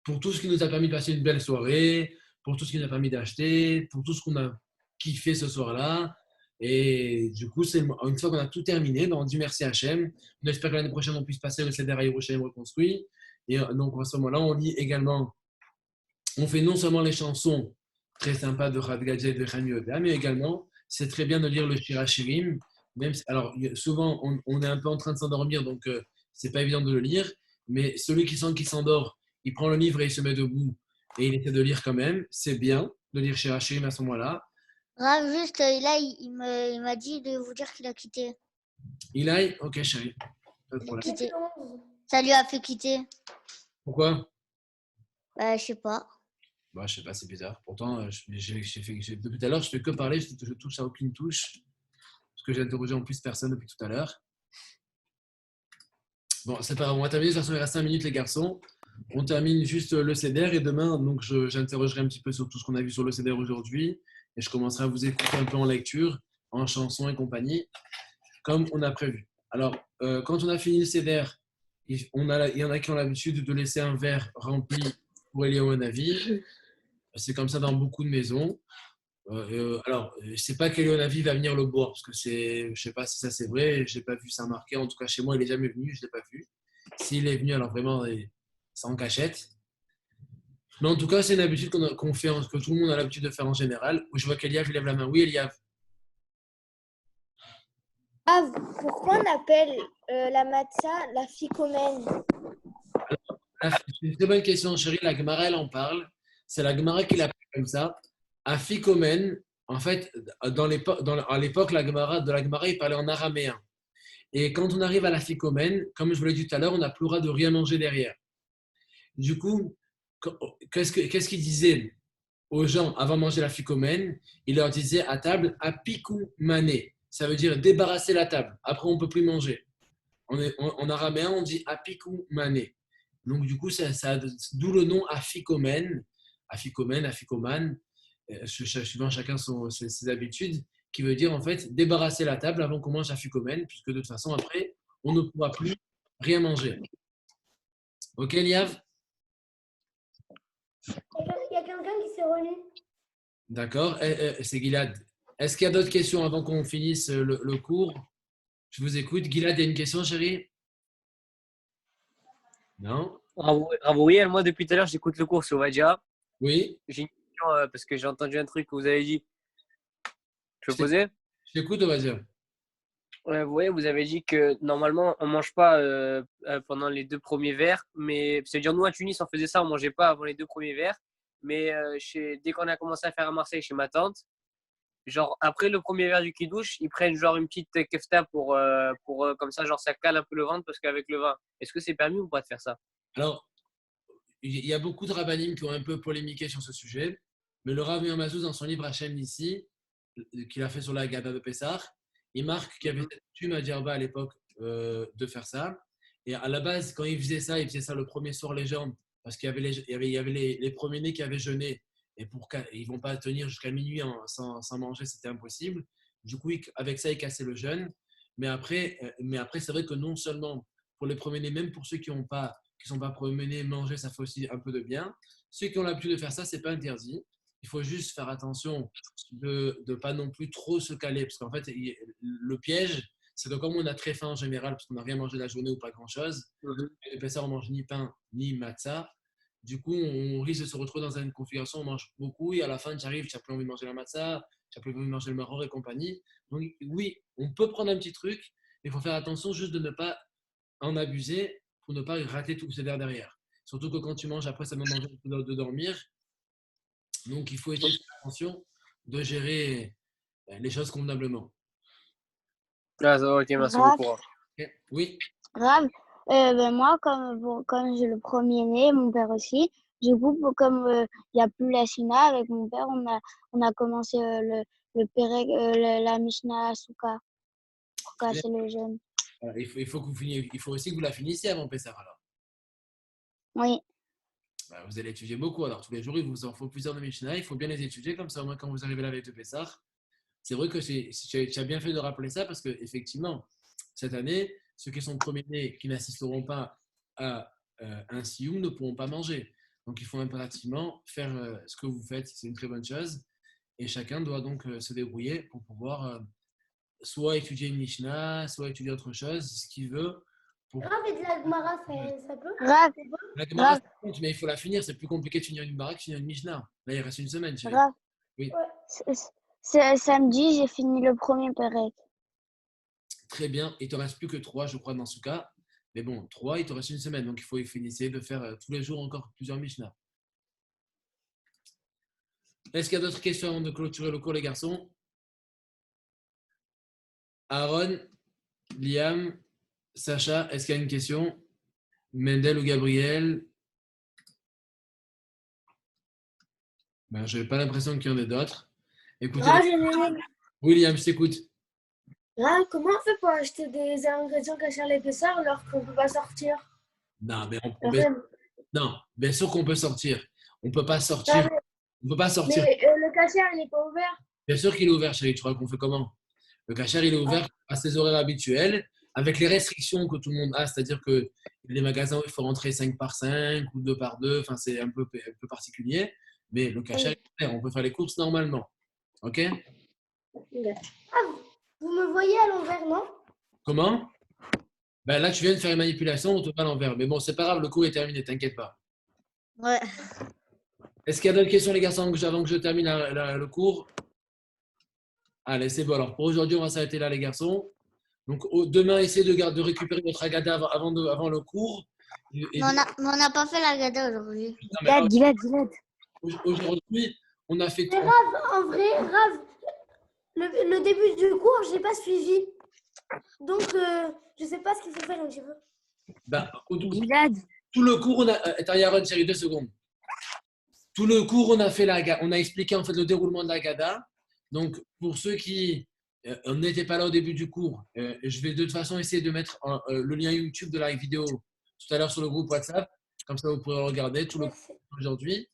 Pour tout ce qui nous a permis de passer une belle soirée, pour tout ce qui nous a permis d'acheter, pour tout ce qu'on a kiffé ce soir-là. Et du coup, une fois qu'on a tout terminé, on dit merci Hachem. On espère que l'année prochaine, on puisse passer le Seder à Yerushalayim reconstruit. Et donc, à ce moment-là, on lit également, on fait non seulement les chansons très sympas de Rad Gadget et de Echan Miodea, mais également, c'est très bien de lire le Shir HaShirim. Alors, souvent, on est un peu en train de s'endormir, donc c'est pas évident de le lire. mais celui qui sent qu'il s'endort, il prend le livre et il se met debout et il essaie de lire quand même. C'est bien de lire chez Hachim à ce moment-là. Grave, juste là, il m'a dit de vous dire qu'il a quitté. Il aille, ok chérie, pas de Il a problème. quitté. Ça lui a fait quitter. Pourquoi? Bah, je sais pas. Bah, je sais pas, c'est bizarre. Pourtant, depuis tout à l'heure, je fais que parler, je touche à aucune touche. Parce que j'ai interrogé en plus personne depuis tout à l'heure. Bon, c'est pas grave, on va terminer. De toute façon, il reste 5 minutes, les garçons. On termine juste le CEDER et demain, donc j'interrogerai un petit peu sur tout ce qu'on a vu sur le CEDER aujourd'hui. Et je commencerai à vous écouter un peu en lecture, en chanson et compagnie, comme on a prévu. Alors, quand on a fini le CEDER, il y en a qui ont l'habitude de laisser un verre rempli pour Eliyahu Hanavi. C'est comme ça dans beaucoup de maisons. Alors, je ne sais pas quel Hanavi va venir le boire, parce que je ne sais pas si ça c'est vrai, je n'ai pas vu ça marqué. En tout cas, chez moi, il n'est jamais venu, je ne l'ai pas vu. S'il est venu, alors vraiment, c'est en cachette. Mais en tout cas, c'est une habitude qu'on fait, que tout le monde a l'habitude de faire en général. Où je vois qu'Eliav, il lève la main. Oui, Eliav. Ah, pourquoi on appelle la matzah la ficomène? C'est une très bonne question, chérie. La Gemara, elle en parle. C'est la Gemara qui l'appelle comme ça. Afikomen, en fait, à l'époque, de la Gemara, il parlait en araméen. Et quand on arrive à la ficomène, comme je vous l'ai dit tout à l'heure, on n'a plus le droit de rien manger derrière. Du coup, qu'est-ce qu'il disait aux gens avant de manger la ficomène? Il leur disait à table, apikou mané. Ça veut dire débarrasser la table. Après, on ne peut plus manger. En araméen, on dit apikou mané. Donc, du coup, d'où le nom afikomen, afikoman, suivant chacun ses habitudes, qui veut dire en fait débarrasser la table avant qu'on mange afikomen, puisque de toute façon, après, on ne pourra plus rien manger. Ok, Liav? Il y a quelqu'un qui s'est remis. D'accord, c'est Gilad. Est-ce qu'il y a d'autres questions avant qu'on finisse le cours? Je vous écoute. Gilad, il y a une question, chérie? Non? Ravoriel, moi depuis tout à l'heure, j'écoute le cours sur Vadia. Oui? J'ai une question parce que j'ai entendu un truc que vous avez dit. Je peux Je poser? t'écoute, on va dire. Ouais, vous voyez, vous avez dit que normalement, on ne mange pas pendant les 2 premiers verres. Mais c'est-à-dire, nous à Tunis, on faisait ça, on ne mangeait pas avant les 2 premiers verres. Mais dès qu'on a commencé à faire à Marseille chez ma tante, genre après le premier verre du kidouche, ils prennent genre une petite kefta pour comme ça, genre ça cale un peu le ventre parce qu'avec le vin. Est-ce que c'est permis ou pas de faire ça? Alors, il y a beaucoup de rabbinim qui ont un peu polémiqué sur ce sujet, mais le Rav Meir Mazouz, dans son livre Hachem ici, qu'il a fait sur la Gada de Pessah, il marque qu'il y avait cette coutume à Djerba à l'époque de faire ça. Et à la base, quand il faisait ça le premier soir les jambes, parce qu'il y avait les premiers-nés qui avaient jeûné, et ils ne vont pas tenir jusqu'à minuit sans manger, c'était impossible. Du coup, avec ça, il cassait le jeûne. Mais après, c'est vrai que non seulement pour les premiers-nés, même pour ceux qui ne sont pas premiers-nés, manger, ça fait aussi un peu de bien. Ceux qui ont l'habitude de faire ça, ce n'est pas interdit. Il faut juste faire attention de ne pas non plus trop se caler. Parce qu'en fait, le piège, c'est que comme on a très faim en général, parce qu'on n'a rien mangé la journée ou pas grand-chose, et puis ça, on mange ni pain, ni matzah. Du coup, on risque de se retrouver dans une configuration où on mange beaucoup et à la fin, tu arrives, tu n'as plus envie de manger la matzah, tu n'as plus envie de manger le maror et compagnie. Donc oui, on peut prendre un petit truc, mais il faut faire attention juste de ne pas en abuser pour ne pas rater tout ce verre derrière. Surtout que quand tu manges, après, ça me demande de dormir. Donc, il faut essayer de faire attention de gérer les choses convenablement. Ah, ça va, ok, merci Grave. beaucoup. Ok. Oui, Grave. Ben moi, comme j'ai le premier-né, mon père aussi, du coup, comme il n'y a plus la Sina, avec mon père, on a commencé le Pérec, la Mishnah Souka pour casser le jeûne. voilà, il faut aussi que vous la finissiez avant Pessah alors. Oui, Bah, vous allez étudier beaucoup. Alors, tous les jours, il vous en faut plusieurs de Mishnah. Il faut bien les étudier. Comme ça, au moins, quand vous arrivez la veille de Pessah, c'est vrai que tu as bien fait de rappeler ça parce qu'effectivement, cette année, ceux qui sont premiers-nés, qui n'assisteront pas à un sioum, ne pourront pas manger. Donc, il faut impérativement faire ce que vous faites. C'est une très bonne chose. Et chacun doit donc se débrouiller pour pouvoir soit étudier une Mishnah, soit étudier autre chose, ce qu'il veut. Grave, et de la Gemara, ça peut? grave, La Gemara, grave, ça compte, mais il faut la finir. C'est plus compliqué de finir une baraque que de finir une Mishnah. Là, il reste une semaine, chérie. grave. Oui. Samedi, j'ai fini le premier Pérec. Très bien. Il ne te reste plus que 3, je crois, dans ce cas. Mais bon, 3, il te reste une semaine. Donc, il faut essayer de faire tous les jours encore plusieurs Mishnah. Est-ce qu'il y a d'autres questions avant de clôturer le cours, les garçons? Aaron, Liam, Sacha, est-ce qu'il y a une question? Mendel ou Gabriel? Ben, je n'ai pas l'impression qu'il y en ait d'autres. Écoutez, William, je t'écoute. Comment on fait pour acheter des ingrédients cachés à l'épaisseur alors qu'on ne peut pas sortir? Non, mais Reine. non, bien sûr qu'on peut sortir. On ne peut pas sortir. On peut pas sortir. Mais le cachère, il n'est pas ouvert. Bien sûr qu'il est ouvert, chérie. Tu crois qu'on fait comment? Le cachère, il est ouvert à ses horaires habituels, avec les restrictions que tout le monde a, c'est-à-dire que les magasins où il faut rentrer 5 par 5 ou 2 par 2, enfin, c'est un peu particulier. Mais le cachère est ouvert. On peut faire les courses normalement. OK? Vous me voyez à l'envers, non? Comment? Ben là, tu viens de faire une manipulation, on te met à l'envers. Mais bon, c'est pas grave, le cours est terminé, t'inquiète pas. Ouais. Est-ce qu'il y a d'autres questions, les garçons, avant que je termine le cours? Allez, c'est bon. Alors, pour aujourd'hui, on va s'arrêter là, les garçons. Donc, demain, essayez de récupérer votre agada avant le cours. Mais on n'a pas fait la gada aujourd'hui. Non, mais Gilad. aujourd'hui, on a fait Mais Rav, en vrai, Rav, le début du cours, je n'ai pas suivi. Donc, je ne sais pas ce qu'il faut faire un petit peu. Ben, Gilad. tout le cours, on a. Attends, Yaron, chérie, 2 secondes. Tout le cours, on a fait on a expliqué en fait le déroulement de la Gada. Donc, pour ceux qui n'étaient pas là au début du cours, je vais de toute façon essayer de mettre le lien YouTube de la vidéo tout à l'heure sur le groupe WhatsApp. Comme ça, vous pourrez regarder tout le cours aujourd'hui.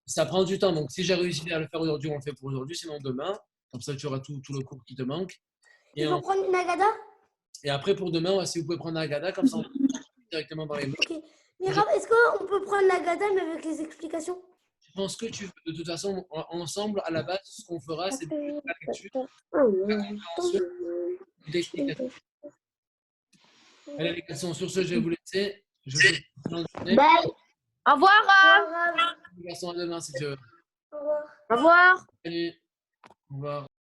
Ça prend du temps. Donc, si j'ai réussi à le faire aujourd'hui, on le fait pour aujourd'hui. Sinon, demain. Comme ça, tu auras tout le cours qui te manque. Il faut prendre une agada? Et après, pour demain, si vous pouvez prendre la Gada, comme ça, on peut directement dans les mots. Ok. Mais Rav, est-ce qu'on peut prendre l'agada, mais avec les explications? Je pense que tu veux. De toute façon, ensemble, à la base, ce qu'on fera, c'est de la lecture, d'explication. Allez, les garçons, sur ce, je vais vous laisser. Je vous souhaite une bonne journée. Bye. Au revoir. Au revoir. Les garçons, à demain, si tu veux. Au revoir. Au revoir. Salut. Au revoir.